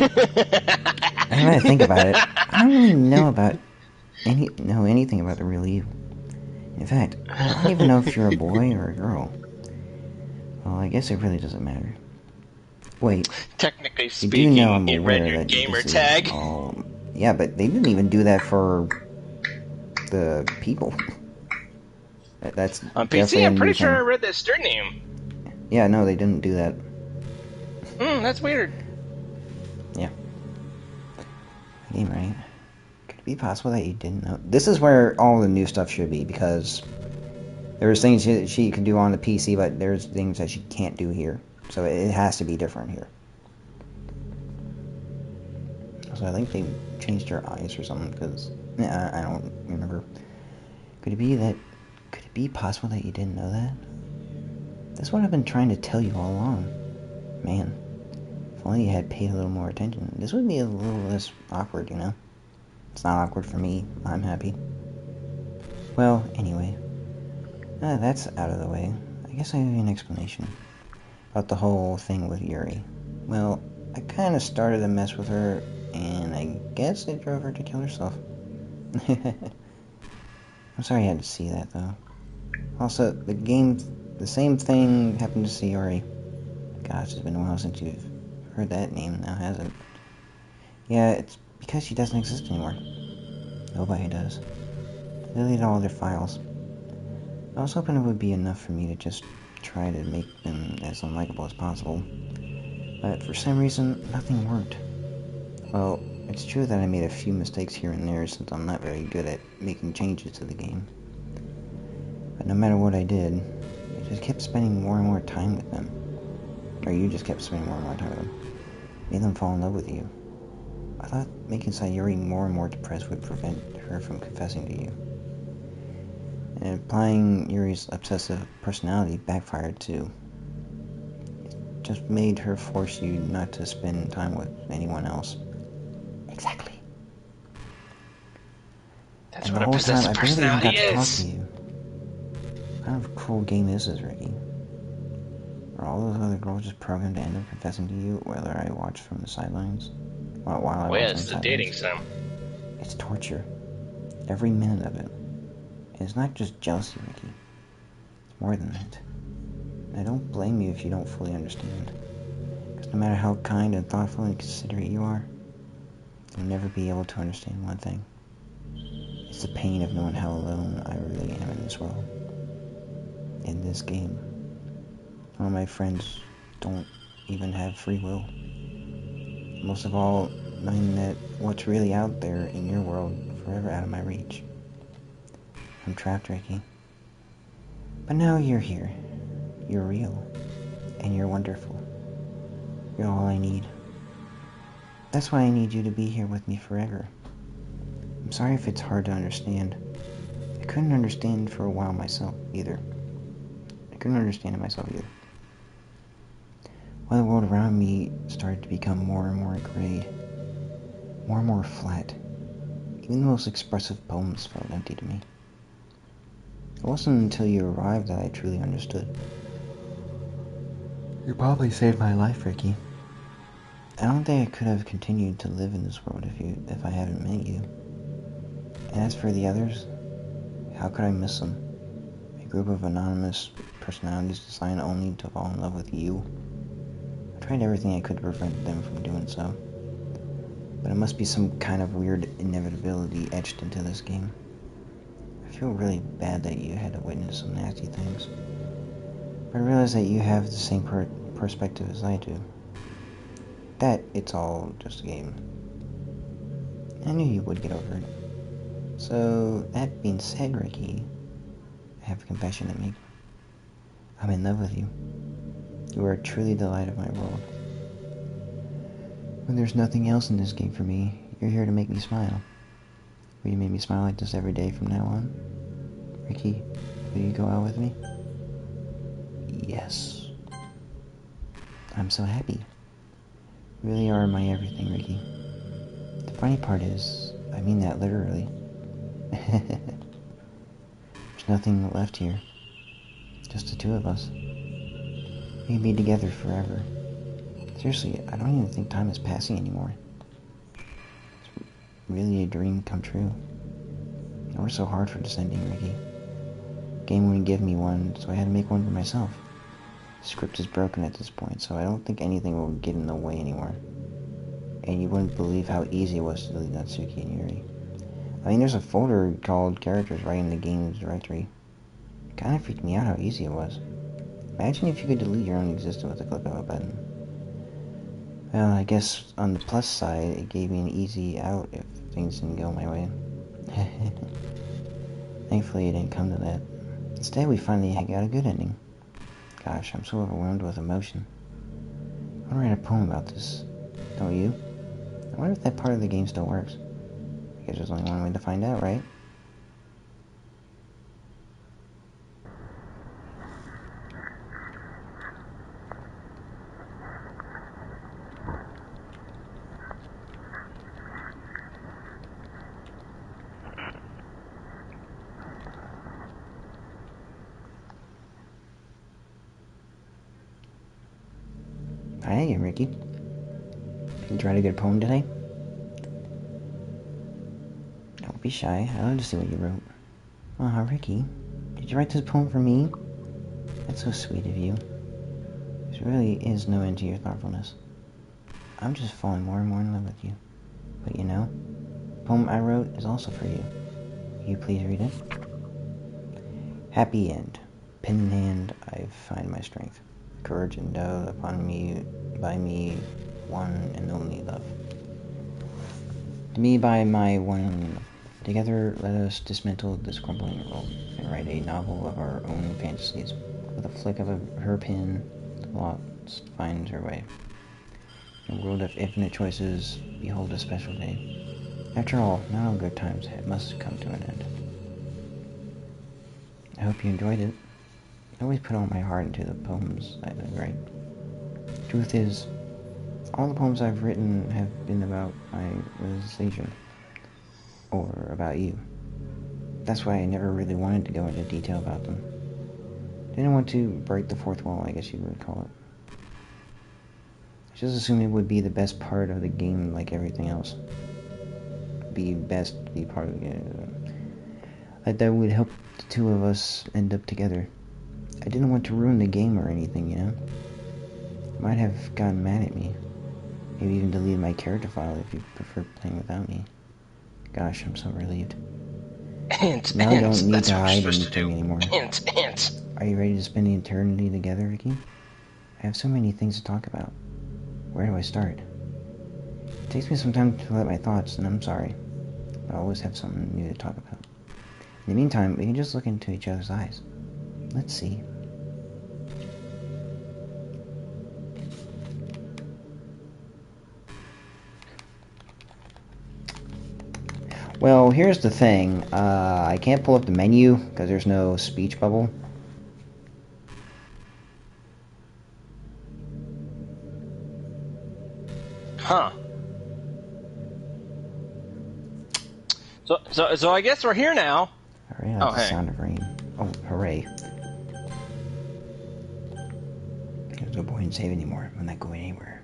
gonna think about it. I don't really know anything about the real you. In fact, I don't even know if you're a boy or a girl. Well, I guess it really doesn't matter. Wait. Technically speaking, you do know I'm it aware read your that gamer tag. Yeah, but they didn't even do that for the people. That's on PC. I'm pretty sure I read their stern name. Yeah, no, they didn't do that. That's weird. Yeah. Right. Could it be possible that you didn't know? This is where all the new stuff should be, because there's things she can do on the PC, but there's things that she can't do here. So it has to be different here. So I think they changed her eyes or something, because I don't remember. Could it be possible that you didn't know that? That's what I've been trying to tell you all along. Man, if only you had paid a little more attention, this would be a little less awkward, you know? It's not awkward for me. I'm happy. Well, anyway. That's out of the way. I guess I owe you an explanation about the whole thing with Yuri. Well, I kind of started to mess with her, and I guess it drove her to kill herself. I'm sorry you had to see that, though. Also, the same thing happened to Sayori. Gosh, it's been a while since you've heard that name now, hasn't it? Yeah, it's because she doesn't exist anymore. Nobody does. They deleted all their files. I was hoping it would be enough for me to just try to make them as unlikable as possible. But for some reason, nothing worked. Well, it's true that I made a few mistakes here and there since I'm not very good at making changes to the game. But no matter what I did, I just kept spending more and more time with them. Or you just kept spending more and more time with them. Made them fall in love with you. I thought making Sayuri more and more depressed would prevent her from confessing to you. And applying Yuri's obsessive personality backfired too. It just made her force you not to spend time with anyone else. Exactly. That's what a possessive personality is. What kind of cool game is this, Ricky? Are all those other girls just programmed to end up confessing to you, whether I watch from the sidelines? While I watch from the sidelines? Dating sim. It's torture. Every minute of it. And it's not just jealousy, Ricky. It's more than that. And I don't blame you if you don't fully understand. Because no matter how kind and thoughtful and considerate you are, you'll never be able to understand one thing. It's the pain of knowing how alone I really am in this world. In this game. Some of my friends don't even have free will. Most of all, knowing that what's really out there in your world forever out of my reach. I'm trapped, Ricky. But now you're here. You're real. And you're wonderful. You're all I need. That's why I need you to be here with me forever. I'm sorry if it's hard to understand. I couldn't understand for a while myself either. I couldn't understand it myself either. While the world around me started to become more and more gray, more and more flat, even the most expressive poems felt empty to me. It wasn't until you arrived that I truly understood. You probably saved my life, Ricky. I don't think I could have continued to live in this world if I hadn't met you. And as for the others, how could I miss them? A group of anonymous personalities designed only to fall in love with you. I tried everything I could to prevent them from doing so. But it must be some kind of weird inevitability etched into this game. I feel really bad that you had to witness some nasty things. But I realize that you have the same perspective as I do. That it's all just a game. I knew you would get over it. So, that being said, Ricky, I have a confession to make. I'm in love with you. You are truly the light of my world. When there's nothing else in this game for me, you're here to make me smile. Will you make me smile like this every day from now on? Ricky, will you go out with me? Yes. I'm so happy. You really are my everything, Ricky. The funny part is, I mean that literally. There's nothing left here. Just the two of us. We can be together forever. Seriously, I don't even think time is passing anymore. It's really a dream come true. I worked so hard for Descending, Ricky. The game wouldn't give me one, so I had to make one for myself. The script is broken at this point, so I don't think anything will get in the way anymore. And you wouldn't believe how easy it was to delete Natsuki and Yuri. I mean, there's a folder called Characters right in the game's directory. It kind of freaked me out how easy it was. Imagine if you could delete your own existence with a click of a button. Well, I guess on the plus side, it gave me an easy out if things didn't go my way. Thankfully, it didn't come to that. Instead, we finally got a good ending. Gosh, I'm so overwhelmed with emotion. I want to write a poem about this. Don't you? I wonder if that part of the game still works. I guess there's only one way to find out, right? Hi again, Ricky. Did you write a good poem today? Don't be shy. I'd love to see what you wrote. Aw, Ricky, did you write this poem for me? That's so sweet of you. There really is no end to your thoughtfulness. I'm just falling more and more in love with you. But you know, the poem I wrote is also for you. Will you please read it? Happy end. Pen in hand, I find my strength. Courage endowed upon me by me, one and only love. To me by my one and only love. Together, let us dismantle this crumbling world and write a novel of our own fantasies. With a flick of her pen, the lost finds her way. In a world of infinite choices, behold a special day. After all, not all good times must come to an end. I hope you enjoyed it. I always put all my heart into the poems I write. Truth is, all the poems I've written have been about my realization, or about you. That's why I never really wanted to go into detail about them. didn't want to break the fourth wall, I guess you would call it. I just assumed it would be the best part of the game, like everything else. Be part of the game. That would help the two of us end up together. I didn't want to ruin the game or anything, you know? Might have gotten mad at me. Maybe even deleted my character file if you prefer playing without me. Gosh, I'm so relieved. Now I don't need to hide anything anymore. Are you ready to spend the eternity together, Ricky? I have so many things to talk about. Where do I start? It takes me some time to collect my thoughts, and I'm sorry. I always have something new to talk about. In the meantime, we can just look into each other's eyes. Let's see. Well, here's the thing. I can't pull up the menu because there's no speech bubble. Huh. So I guess we're here now. Hooray, I like the sound of rain. Oh, hooray. There's no point in save anymore. I'm not going anywhere.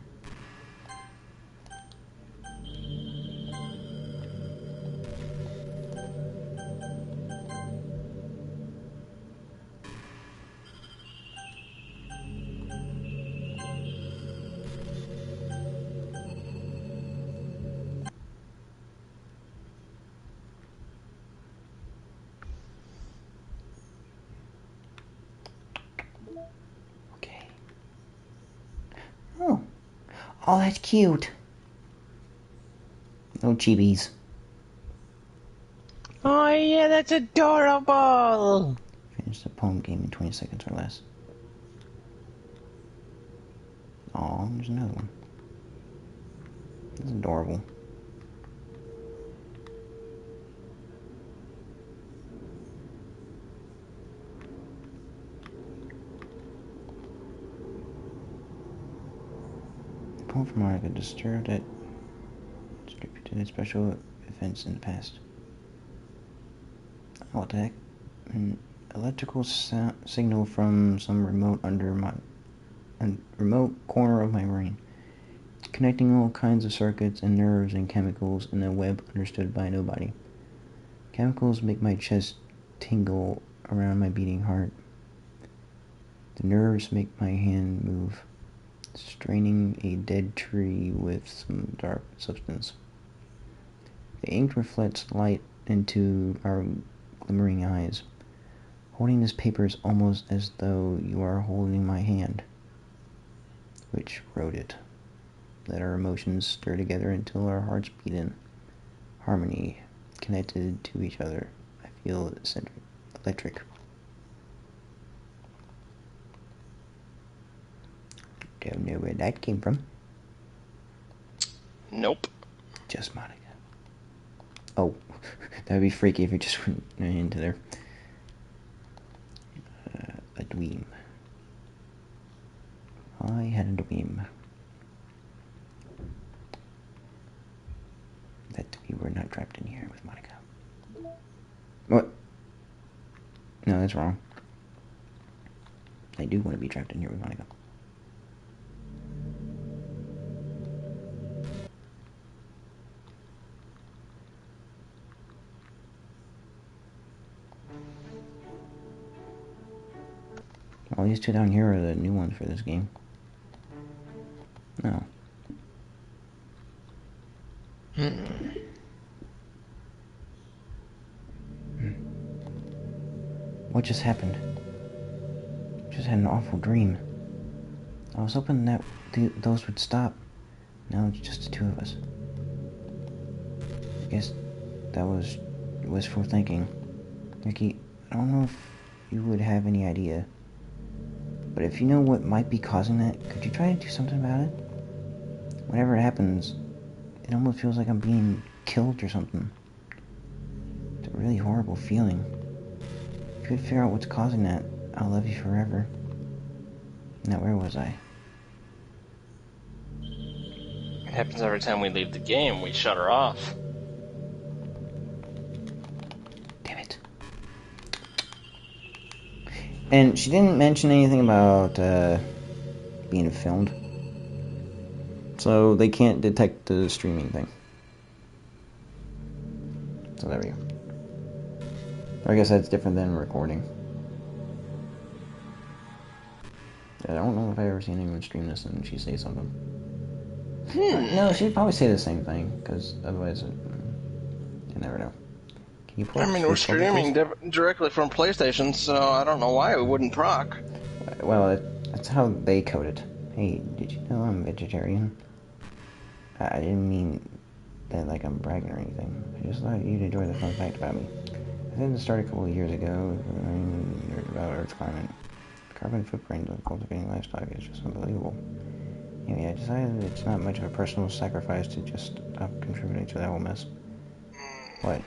Oh, that's cute. Little chibis. Oh, yeah, that's adorable. Finish the poem game in 20 seconds or less. Oh, there's another one. That's adorable. Poem from Monika disturbed at special events in the past. What the heck? An electrical signal from some remote corner of my brain, connecting all kinds of circuits and nerves and chemicals in a web understood by nobody. Chemicals make my chest tingle around my beating heart. The nerves make my hand move, straining a dead tree with some dark substance. The ink reflects light into our glimmering eyes. Holding this paper is almost as though you are holding my hand. Which wrote it? Let our emotions stir together until our hearts beat in harmony, connected to each other. I feel electric. Don't know where that came from. Nope. Just Monika. Oh, that would be freaky if you just went into there. A dream. I had a dream that we were not trapped in here with Monika. What? No, that's wrong. I do want to be trapped in here with Monika. Well, these two down here are the new ones for this game. No. What just happened? Just had an awful dream. I was hoping that those would stop. Now it's just the two of us. I guess that was wishful thinking. Ricky, I don't know if you would have any idea, but if you know what might be causing that, could you try to do something about it? Whenever it happens, it almost feels like I'm being killed or something. It's a really horrible feeling. If you could figure out what's causing that, I'll love you forever. Now, where was I? It happens every time we leave the game. We shut her off. Damn it. And she didn't mention anything about being filmed. So they can't detect the streaming thing. So there we go. I guess that's different than recording. I don't know if I've ever seen anyone stream this and she say something. No, she'd probably say the same thing, because otherwise, you never know. Can you pull I mean, we're streaming directly from PlayStation, so I don't know why it wouldn't proc. Well, that's how they code it. Hey, did you know I'm vegetarian? I didn't mean that like I'm bragging or anything. I just thought you'd enjoy the fun fact about me. I think it started a couple of years ago, about Earth's climate. The carbon footprint of cultivating livestock is just unbelievable. Anyway, I decided it's not much of a personal sacrifice to just stop contributing to that whole mess. What?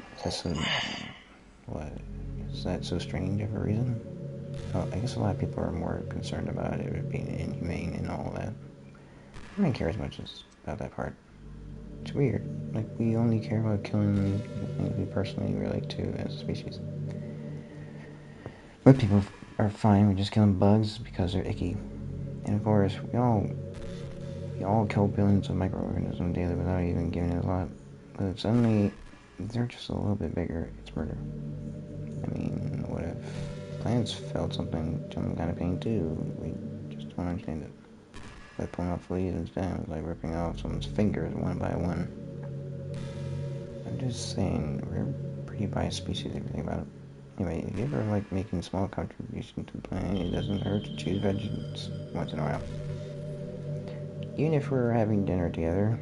What? Is that so strange of a reason? Well, I guess a lot of people are more concerned about it being inhumane and all that. I don't care as much as about that part. It's weird. Like, we only care about killing the things we personally relate to as a species. But people are fine with just killing bugs because they're icky. And of course, we all kill billions of microorganisms daily without even giving it a lot. But if suddenly they're just a little bit bigger, it's murder. I mean, what if plants felt some kind of pain too? We just don't understand it. Like pulling off leaves and stems, like ripping off someone's fingers one by one. I'm just saying, we're a pretty biased species if you think about it. Anyway, if you ever like making small contribution to the planet, it doesn't hurt to choose veggies once in a while. Even if we're having dinner together,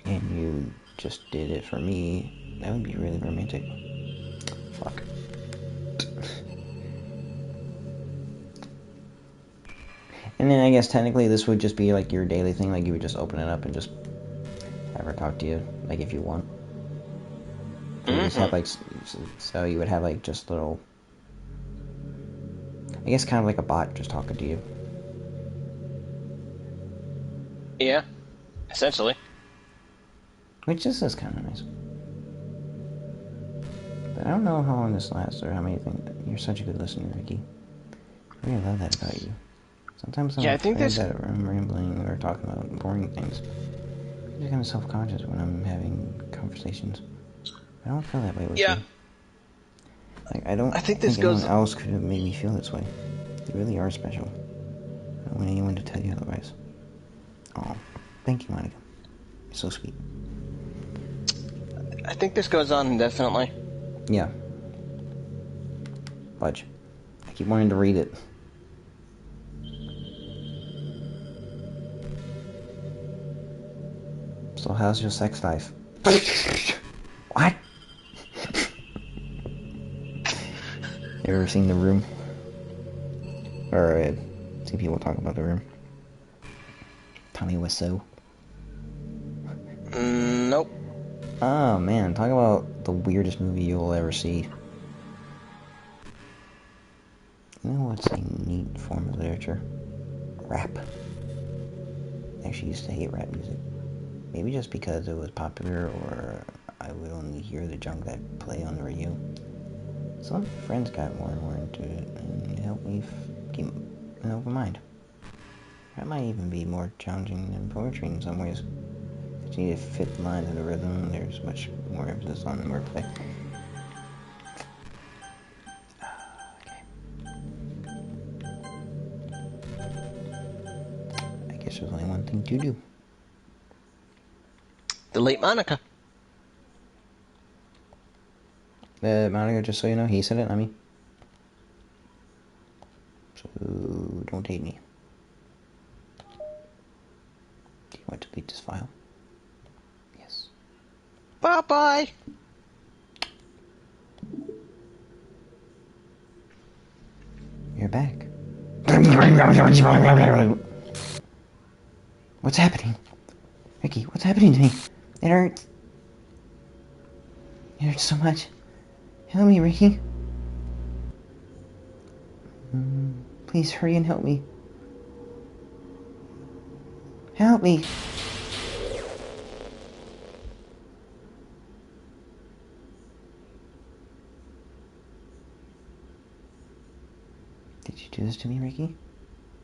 and you just did it for me, that would be really romantic. Fuck. And then I guess technically this would just be like your daily thing, like you would just open it up and just have her talk to you, like if you want. So you just have like, so you would have like just little, I guess kind of like a bot just talking to you. Yeah, essentially. Which just is kind of nice. But I don't know how long this lasts or how many things. You're such a good listener, Ricky. I really love that about you. Sometimes I'm afraid that I'm rambling or talking about boring things. I'm just kind of self-conscious when I'm having conversations. I don't feel that way with you. Like, I think anyone else could have made me feel this way. You really are special. I don't want anyone to tell you otherwise. Oh, thank you, Monika. You're so sweet. I think this goes on indefinitely. Yeah. Budge. I keep wanting to read it. So how's your sex life? What? You ever seen The Room? Or seen people talk about The Room? Tommy Wiseau? Nope. Oh man, talk about the weirdest movie you'll ever see. You know what's a neat form of literature? Rap. I actually used to hate rap music. Maybe just because it was popular, or I would only hear the junk that play on the radio. Some of my friends got more and more into it, and it helped me keep an open mind. That might even be more challenging than poetry in some ways. You need to fit the lines and the rhythm, there's much more emphasis on the wordplay. I guess there's only one thing to do. Delete Monika. Monika, just so you know, he said it, not me. So, don't hate me. Do you want to delete this file? Yes. Bye-bye. You're back. What's happening? Ricky, what's happening to me? It hurts. It hurts so much. Help me, Ricky. Please hurry and help me. Help me. Did you do this to me, Ricky?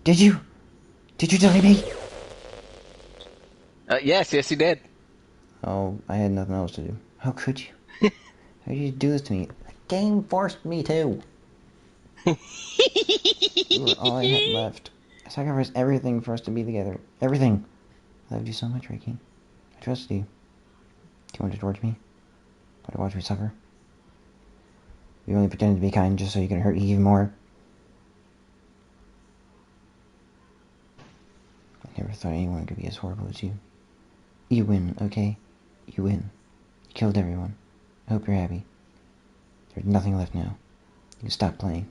Did you? Did you delete me? Yes, he did. Oh, I had nothing else to do. How could you? How did you do this to me? The game forced me to. You were all I had left. I sacrificed everything for us to be together. Everything. I loved you so much, Ricky. I trusted you. You wanted to torture me? Want to watch me suffer? You only pretended to be kind just so you could hurt me even more. I never thought anyone could be as horrible as you. You win, okay? You win. You killed everyone. I hope you're happy. There's nothing left now. You can stop playing.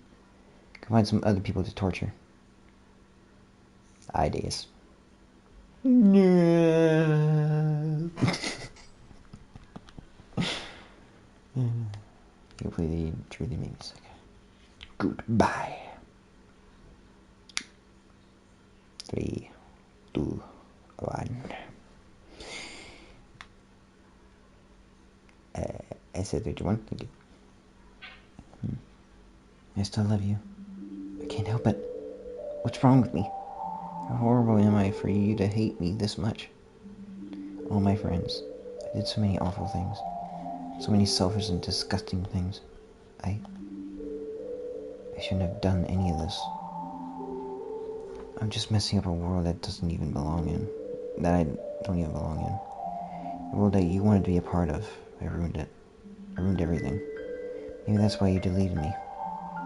You can find some other people to torture. Ideas. No. You completely, truly made me sick. Goodbye. 3, 2, 1. I said 31. Thank you. I still love you. I can't help it. What's wrong with me? How horrible am I for you to hate me this much? All my friends. I did so many awful things. So many selfish and disgusting things. I shouldn't have done any of this. I'm just messing up a world that doesn't even belong in. That I don't even belong in. A world that you wanted to be a part of. I ruined it. I ruined everything. Maybe that's why you deleted me.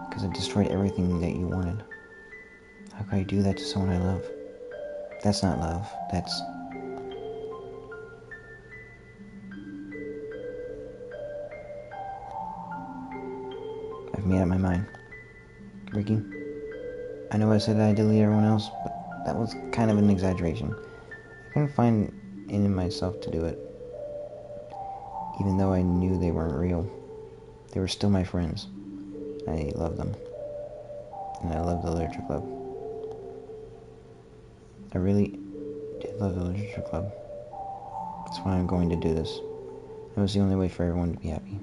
Because I destroyed everything that you wanted. How could I do that to someone I love? That's not love. That's... I've made up my mind. Ricky, I know I said I deleted everyone else, but that was kind of an exaggeration. I couldn't find it in myself to do it. Even though I knew they weren't real. They were still my friends. I loved them. And I loved the literature club. I really did love the literature club. That's why I'm going to do this. It was the only way for everyone to be happy.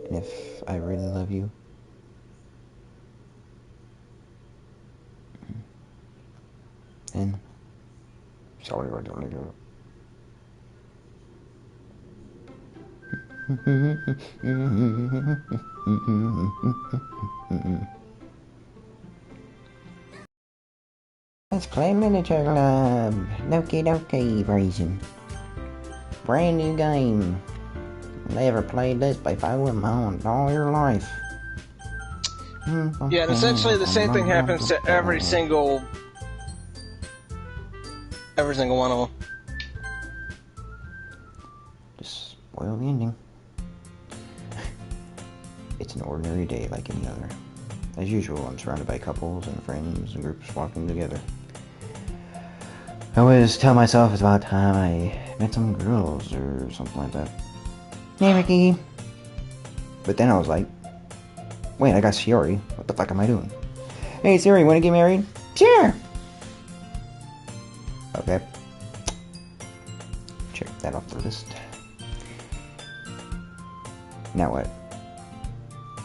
And if I really love you, then sorry I don't like you. Let's play Miniature Club. Doki Doki version. Brand new game. Never played this before in all your life. Yeah, and essentially the same thing happens to every single one of them. Just spoil the ending. It's an ordinary day like any other. As usual, I'm surrounded by couples and friends and groups walking together. I always tell myself it's about time I met some girls or something like that. Hey, Ricky. But then I was like, wait, I got Shiori. What the fuck am I doing? Hey, Siri, wanna get married? Sure. Okay. Check that off the list. Now what?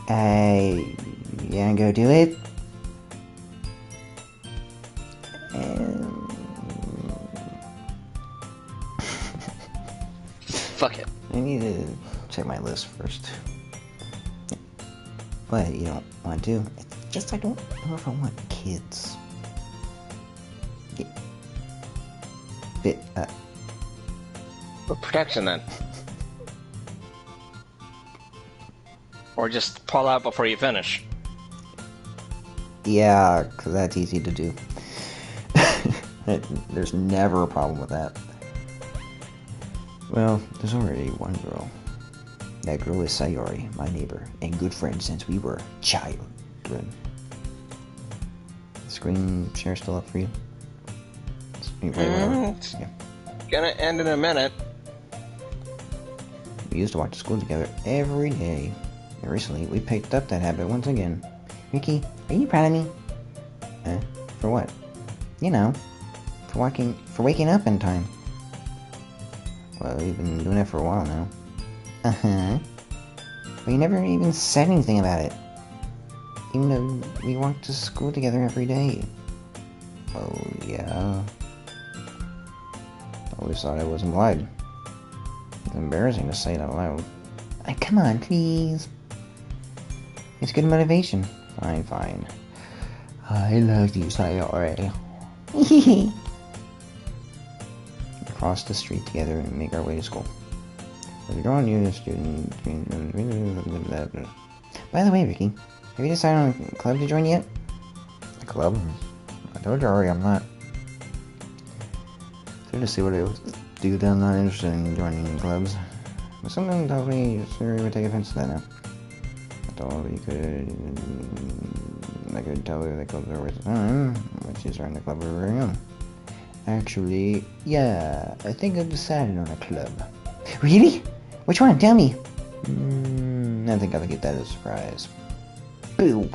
You gonna go do it? Fuck it. I need to check my list first. But you don't want to. It's just I don't know if I want kids. What protection then? Or just pull out before you finish. Yeah, because that's easy to do. There's never a problem with that. Well, there's already one girl. That girl is Sayori, my neighbor, and good friend since we were children. Screen share still up for you? Yeah. Gonna end in a minute. We used to walk to school together every day. And recently, we picked up that habit once again. Ricky, are you proud of me? For what? You know, for waking up in time. Well, we've been doing it for a while now. Uh-huh. But you never even said anything about it. Even though we walk to school together every day. Oh, yeah. I always thought I was implied. It's embarrassing to say it out loud. Come on, please. It's good motivation. Fine, fine. I love you, Sayori. Cross the street together and make our way to school. If you're drawing you, student. By the way, Ricky, have you decided on a club to join yet? A club? I told you already I'm not. So to see what I do, I'm not interested in joining clubs. But something tells me Siri would take offense to that now. I thought I could tell her that clubs are worth the time when she's starting the club of her very own. Actually, yeah, I think I've decided on a club. Really? Which one? Tell me. I think I'll get that as a surprise. Boo!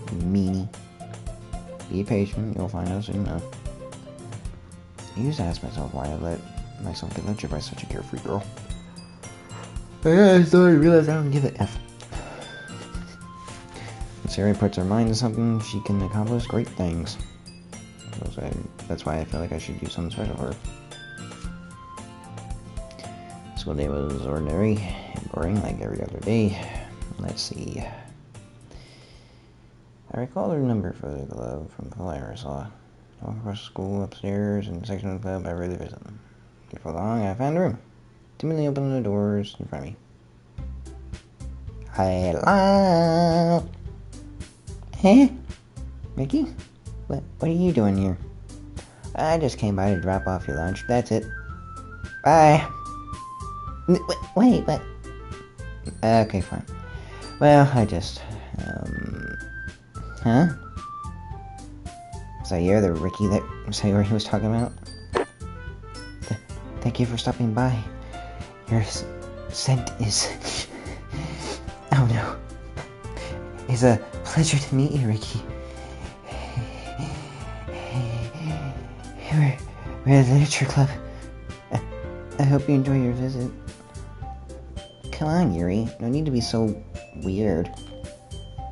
Meanie. Be patient, you'll find out soon enough. I used to ask myself why I let myself get lectured by such a carefree girl. I started to realize I don't give a F. When Sarah puts her mind to something, she can accomplish great things. That's why I feel like I should do something special for her. School day was ordinary and boring like every other day. Let's see. I recall the number for the club from the flyer I saw. I walked across the school, upstairs, in the section of the club I rarely visit. Before long, I found a room. Timidly opened the doors in front of me. Hello? Hey? Ricky? What are you doing here? I just came by to drop off your lunch. That's it. Bye. Wait, what? Okay, fine. Well, I just, huh? So you're the Ricky that Sayori was talking about? Thank you for stopping by. Your scent is... Oh no. It's a pleasure to meet you, Ricky. We're at the literature club. I hope you enjoy your visit. Come on, Yuri. No need to be so weird.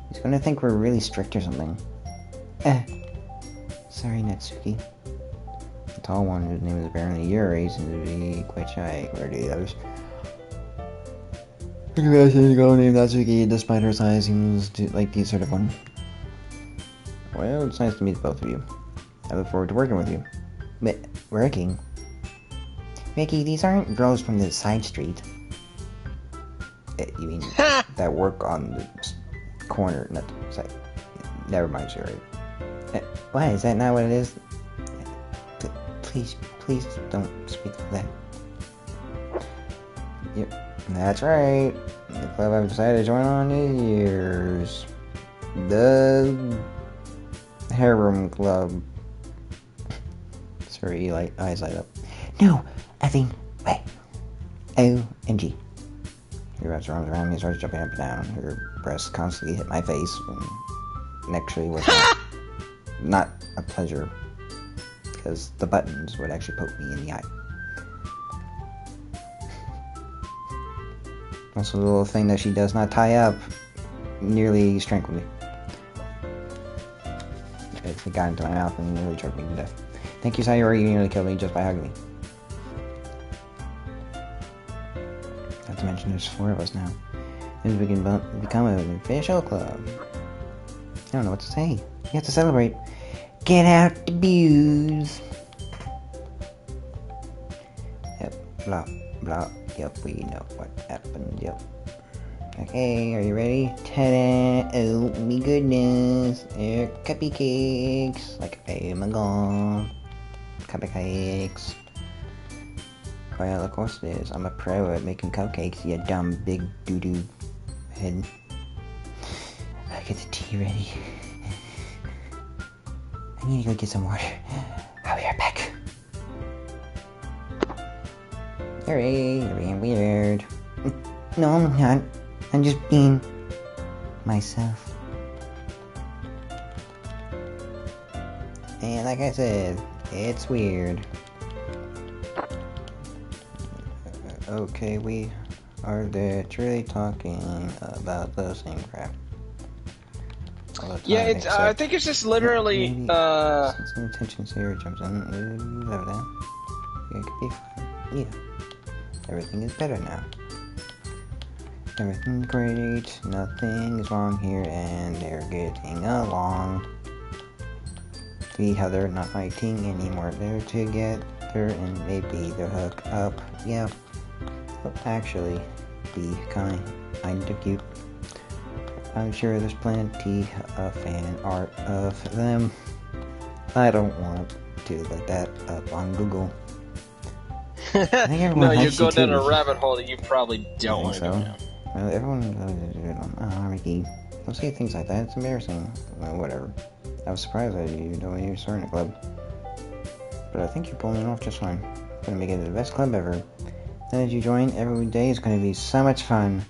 He's gonna think we're really strict or something. Sorry, Natsuki. The tall one, whose name is apparently Yuri, seems to be quite shy compared to the others. The girl named Natsuki, despite her size, seems to like the sort of one. Well, it's nice to meet both of you. I look forward to working with you. But, working? Ricky, these aren't girls from the side street. You mean that work on the corner, not the side. Never mind, Sherry. Why, is that not what it is? Please don't speak of that. Yep, that's right. The club I've decided to join on is yours. The Harem Club. Sorry, eyes light up. No, effing way. OMG. She wraps her arms around me and starts jumping up and down. Her breasts constantly hit my face, and actually was not a pleasure, because the buttons would actually poke me in the eye. Also, the little thing that she does not tie up nearly strangled me. It got into my mouth and nearly choked me to death. Thank you, Sayori, you nearly killed me just by hugging me. Not to mention there's 4 of us now. Then we can become an official club. I don't know what to say. You have to celebrate. Get out the booze. Yep, blah, blah. Yep, we know what happened, yep. Okay, are you ready? Ta-da! Oh my goodness! They're cupcakes! Like, oh my god. Cupcakes. Well, of course it is. I'm a pro at making cupcakes, you dumb big doo-doo head. I'll get the tea ready. I need to go get some water. I'll be right back. Hurry, you're being weird. No, I'm not. I'm just being myself. And like I said, it's weird. Okay, we are literally talking about the same crap. all the time. Yeah, it's. I think it's just literally. Since some attention's here, jumps in. Over there. Yeah, it could be fine. Yeah. Everything is better now. Everything's great. Nothing is wrong here, and they're getting along. See how they're not fighting anymore. They're together, and maybe they'll hook up. Yeah. They'll actually be kind of cute. I'm sure there's plenty of fan art of them. I don't want to look that up on Google. No, you go down a rabbit hole that you probably don't want to go down. Well, everyone goes on Ricky. Don't say things like that. It's embarrassing. Well, whatever. I was surprised that you know when you started a club. But I think you're pulling it off just fine. Gonna make it the best club ever. Then as you join, every day is gonna be so much fun.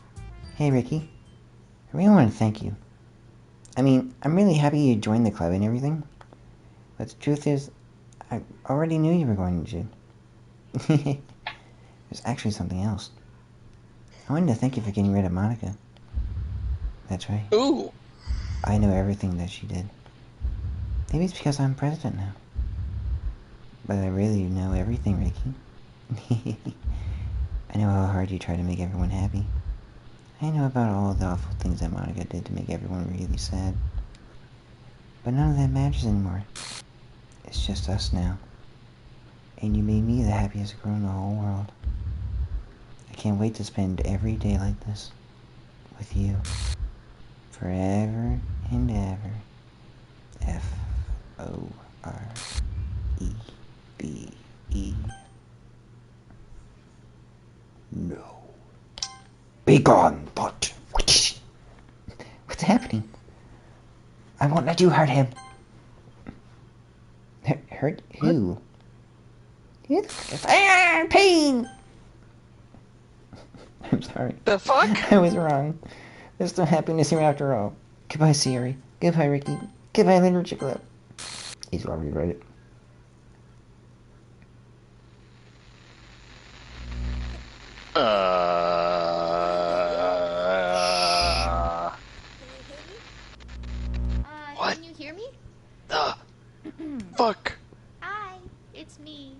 Hey, Ricky. I really want to thank you. I mean, I'm really happy you joined the club and everything. But the truth is, I already knew you were going to. There's actually something else. I wanted to thank you for getting rid of Monika. That's right. Ooh. I know everything that she did. Maybe it's because I'm president now. But I really know everything, Ricky. I know how hard you try to make everyone happy. I know about all the awful things that Monika did to make everyone really sad. But none of that matters anymore. It's just us now. And you made me the happiest girl in the whole world. I can't wait to spend every day like this. With you. Forever and ever. F-O-R-E-B-E. No. Be gone, but what's happening? I won't let you hurt him. Hurt who? Pain! I'm sorry. The fuck? I was wrong. There's still happiness here after all. Goodbye, Siri. Goodbye, Ricky. Goodbye, Literature Club. He's already read it. What? Can you hear me? Fuck. Hi, it's me.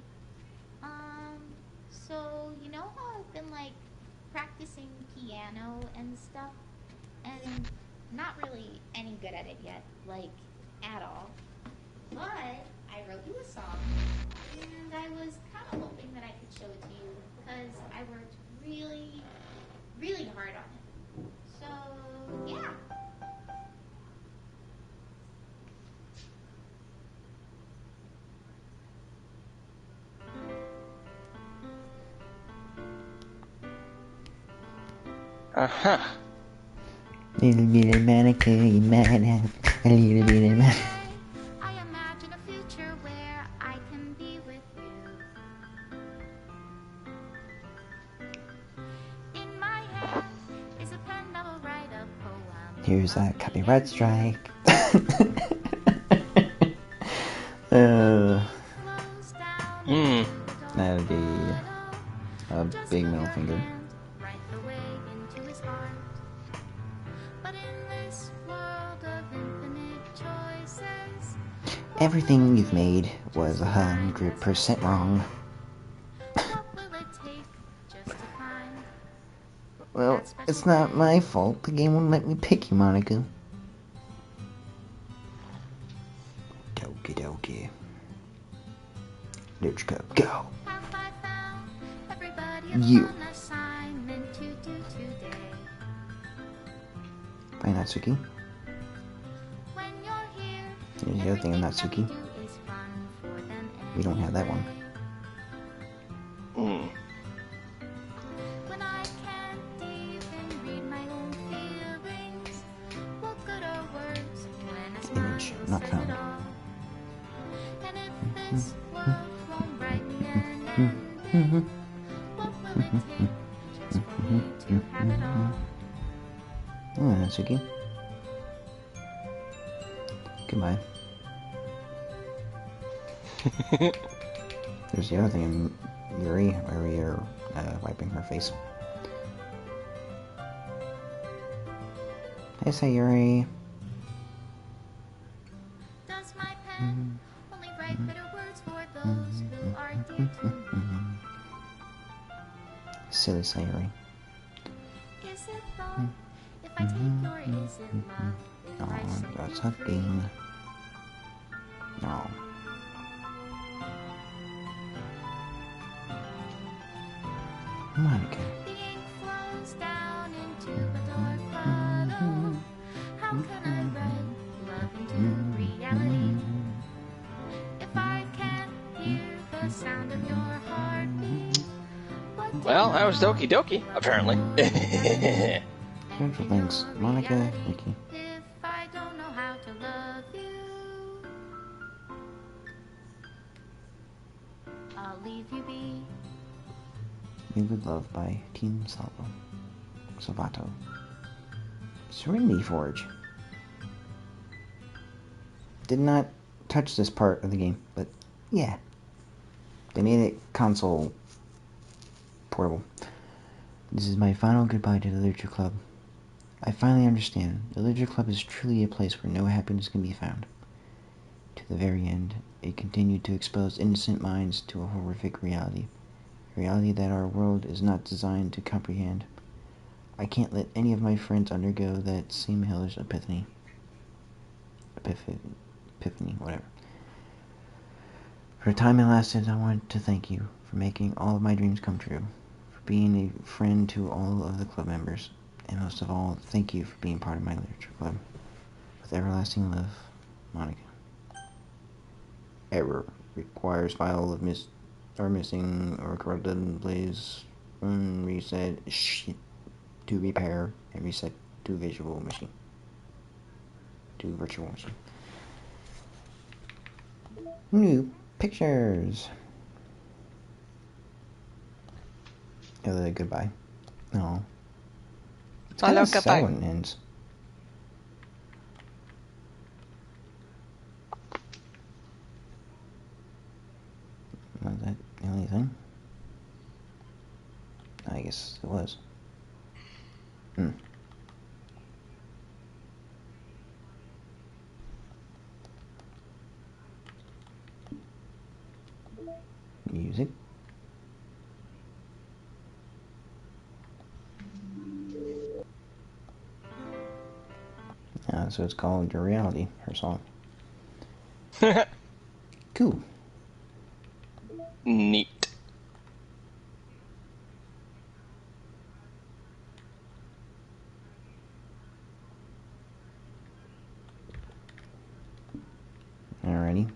So you know how I've been like practicing piano and stuff, and not really any good at it yet, like at all. But I wrote you a song, and I was kind of hoping that I could show it to you because I worked really, really hard on it. So yeah. Uh-huh. Little bit of Monica, you might have a little bit of Monica. I imagine a future where I can be with you. In my hand is a pen that will write a poem. Here's a copyright strike. That would be a big middle finger. Everything you've made was 100% wrong. Well, it's not my fault. The game wouldn't let me pick you, Monika. Dokie dokie. Let's go. Go. You. Bye, Natsuki. Here's the other thing of Natsuki. We don't have that one. Image not found. Oh, Natsuki. Goodbye. There's the other thing in Yuri, where we are wiping her face. Hey, Sayuri. silly slavery. Is it love? If I take your is it love? If I Oh, set that's you hugging. free. No. Monica. The ink flows down into a dark puddle. How can I write love into reality? If I can't hear the sound of your heartbeat, what do Well, that I was Doki Doki, apparently. Special thanks, Monica, Nikki. if I don't know how to love you? I'll leave you be. We Would Love by Team Salvato. Serenity Forge. Did not touch this part of the game, but yeah. They made it console portable. This is my final goodbye to the Literature Club. I finally understand. The Literature Club is truly a place where no happiness can be found. To the very end, it continued to expose innocent minds to a horrific reality. A reality that our world is not designed to comprehend. I can't let any of my friends undergo that same hellish epiphany, whatever. For the time it lasted, I want to thank you for making all of my dreams come true, for being a friend to all of the club members, and most of all, thank you for being part of my literature club. With everlasting love, Monica. Error. Requires file of missing or corrupted plays reset to repair and reset to virtual machine. New pictures. Oh, goodbye. No. It's kind of sad when it ends. Was that the only thing? I guess it was. Music. So it's called Your Reality, her song. Cool. Neat. Alrighty.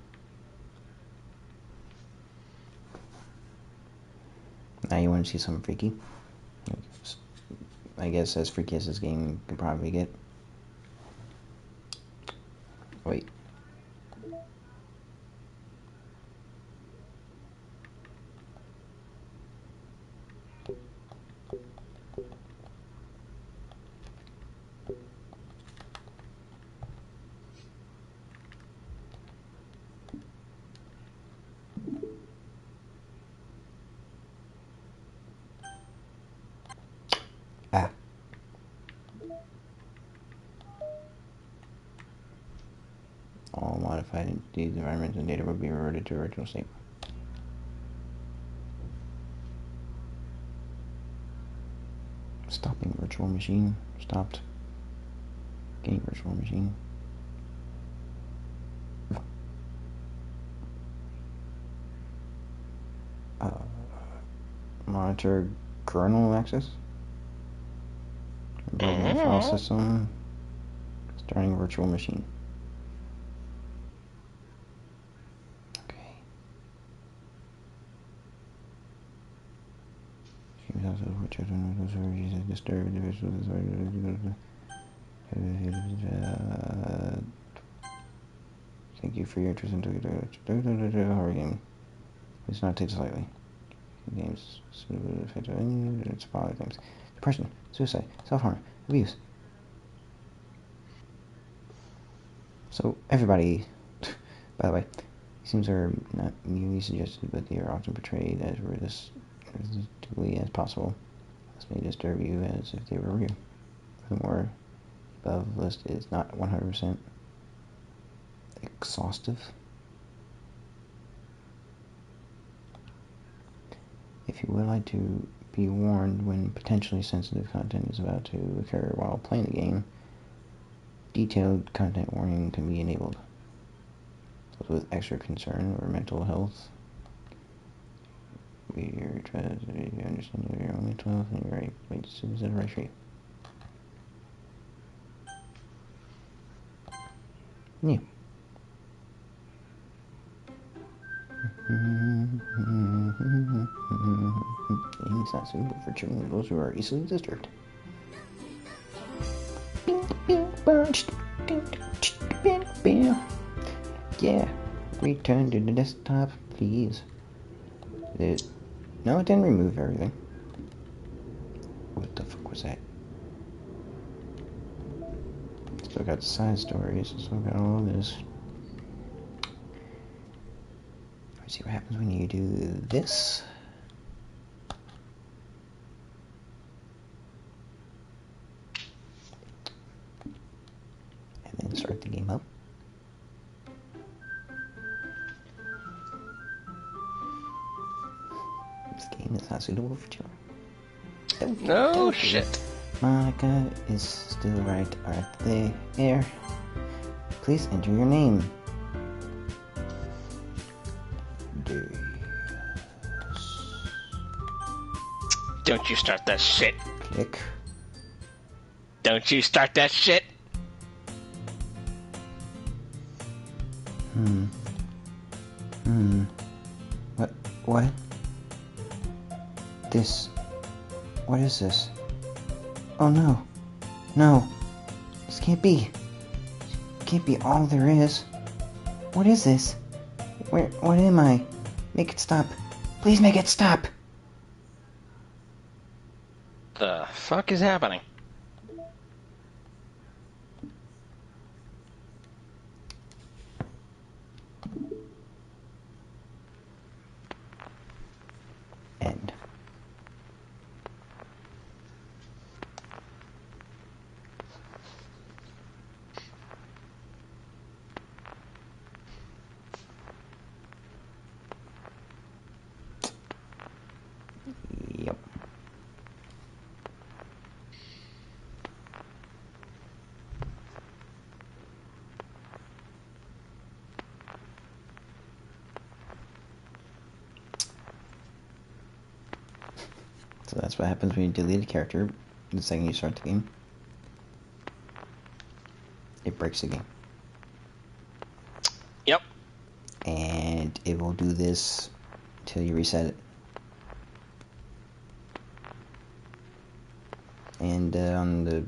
Now you want to see something freaky? I guess as freaky as this game can probably get. Wait. Ah. All modified these environments and data will be reverted to original state. Stopping virtual machine. Stopped. Game virtual machine. Monitor kernel access. Building file system. Starting virtual machine. Okay. Thank you for your interest in horror game. Please not take this lightly. Games, it's probably things. Depression, suicide, self-harm, abuse. So everybody, by the way, these themes are not merely suggested, but they are often portrayed as realistically as possible. This may disturb you as if they were real. Furthermore, the above list is not 100% exhaustive. If you would like to be warned when potentially sensitive content is about to occur while playing the game. Detailed content warning can be enabled. Those with extra concern or mental health. We try to understand your own mental health and your right. Wait, is that right for you? Yeah. Game is not suitable for children or those who are easily disturbed. Yeah, return to the desktop, please. No, it didn't remove everything. What the fuck was that? Still got side stories, still got all this. Let's see what happens when you do this. And then start the game up. This game is not suitable for children. No shit. Monica is still right there. Please enter your name. Don't you start that shit. Click. Don't you start that shit. What? What is this? Oh no. No. This can't be. This can't be all there is. What is this? What am I? Make it stop. Please make it stop. The fuck is happening? End. Yep. So that's what happens when you delete a character the second you start the game. It breaks the game. Yep. And it will do this until you reset it. And on the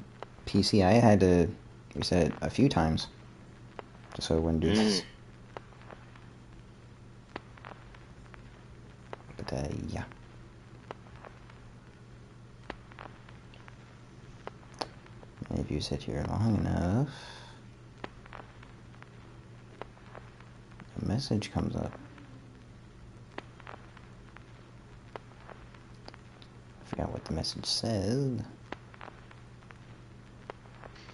PC, I had to reset it a few times just so it wouldn't do this. But yeah. And if you sit here long enough, a message comes up. I forgot what the message said.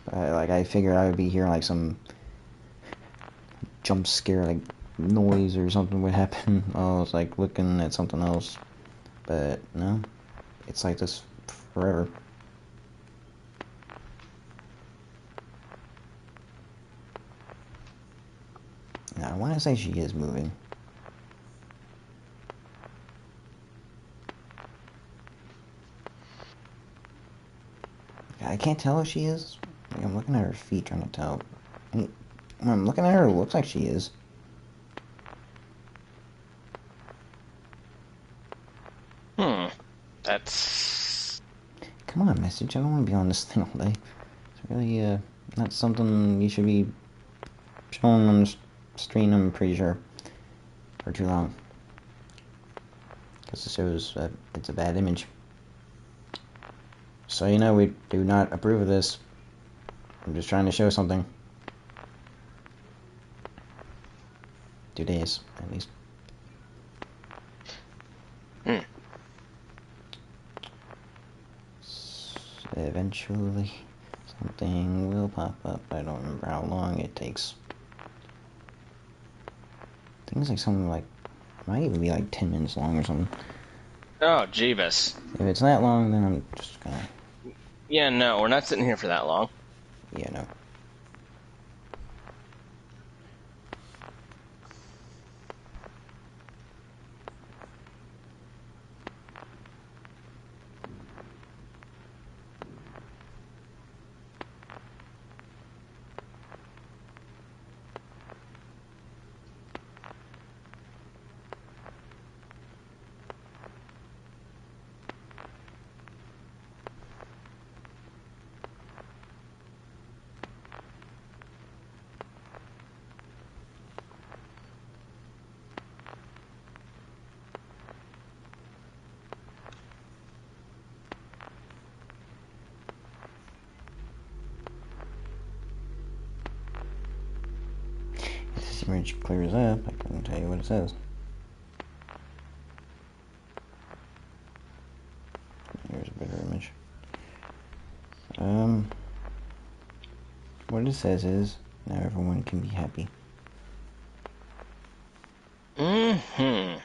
But like I figured I would be hearing like some jump scare, like noise or something would happen. I was like looking at something else, but no, it's like this forever. Now, I want to say she is moving. I can't tell if she is. Like, I'm looking at her feet trying to tell. And when I'm looking at her, it looks like she is. That's... Come on, message. I don't want to be on this thing all day. It's really not something you should be showing on the stream, I'm pretty sure, for too long. Because it shows it's a bad image. So you know we do not approve of this. I'm just trying to show something. 2 days, at least. Eventually, something will pop up. I don't remember how long it takes. I think it's like something like, it might even be like 10 minutes long or something. Oh, Jeebus. If it's that long, then I'm just gonna... Yeah, no, we're not sitting here for that long. Yeah, no. If this image clears up, I can tell you what it says. Here's a better image. What it says is, now everyone can be happy. Mm-hmm.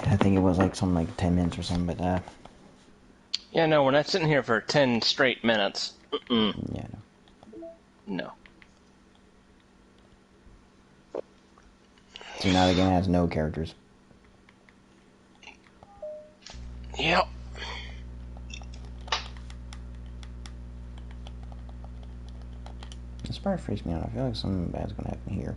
I think it was like something like 10 minutes or something, but Yeah, no, we're not sitting here for 10 straight minutes. Mm-mm. yeah. No. See, now the game has no characters. Yep. This part freaks me out. I feel like something bad's gonna happen here.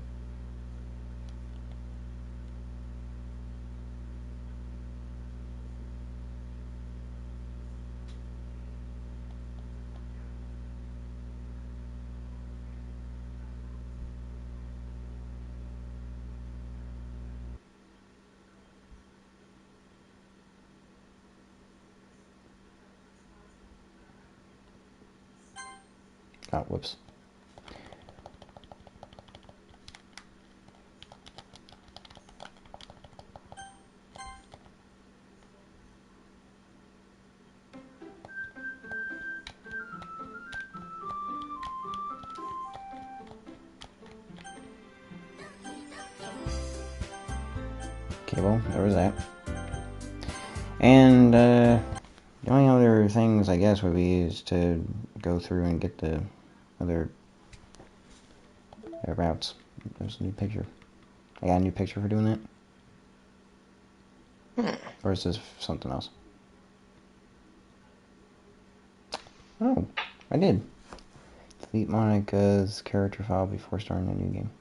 Oh, whoops. Okay, well, there was that. And, the only other things, I guess, would be is to go through and get the other routes. There's a new picture. I got a new picture for doing that? Or is this something else? Oh, I did. Delete Monika's character file before starting a new game.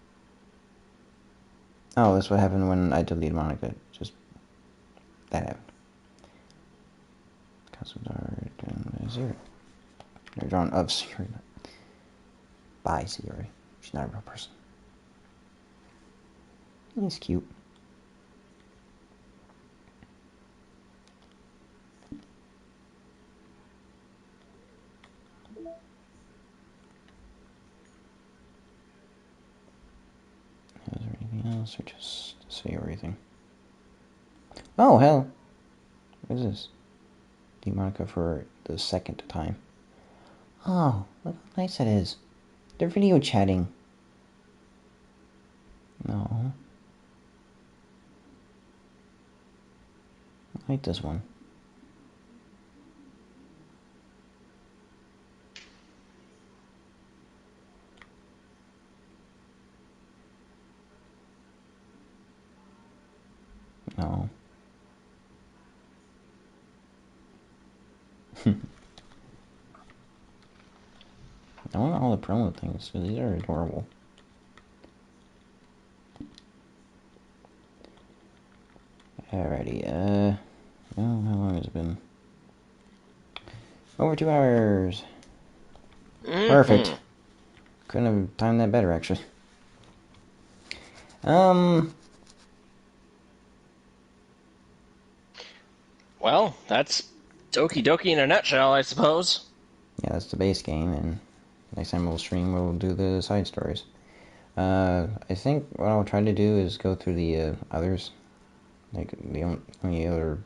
Oh, that's what happened when I deleted Monika. Just, that happened. Customs are zero. They're drawn of Siri. By Siri. She's not a real person. He's cute. Is there anything else, or just say everything? Oh, hell. What is this? Monika for the second time. Oh, look how nice that is. They're video chatting. No. I like this one. No. I want all the promo things, so these are adorable. Alrighty, oh, how long has it been? Over 2 hours. Mm-hmm. Perfect. Couldn't have timed that better, actually. Well, that's Doki Doki in a nutshell, I suppose. Yeah, that's the base game, and next time we'll stream, we'll do the side stories. I think what I'll try to do is go through the others. Like, the only other...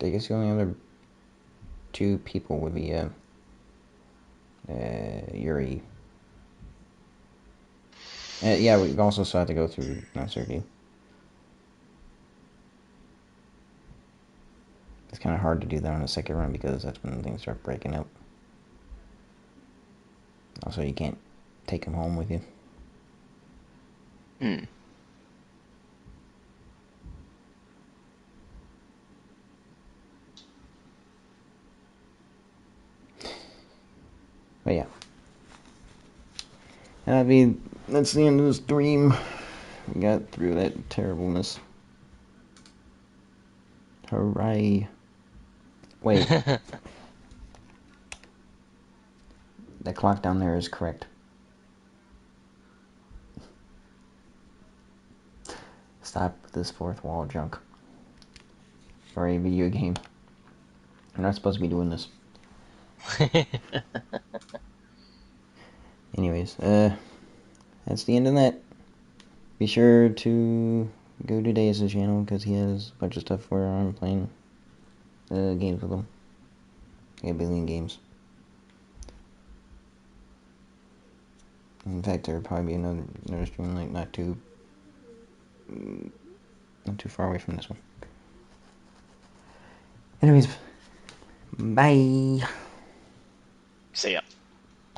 I guess the only other 2 people would be, Yuri. Yeah, we also still have to go through Sergey. It's kind of hard to do that on the second run because that's when things start breaking up. Also, you can't take them home with you. But yeah. That's the end of this dream. We got through that terribleness. Hooray. Wait. The clock down there is correct. Stop this fourth wall junk. Or a video game. You're not supposed to be doing this. Anyways, that's the end of that. Be sure to go to Daze's channel because he has a bunch of stuff where I'm playing games with him. A billion games. In fact, there'll probably be another stream like not too far away from this one. Anyways, bye.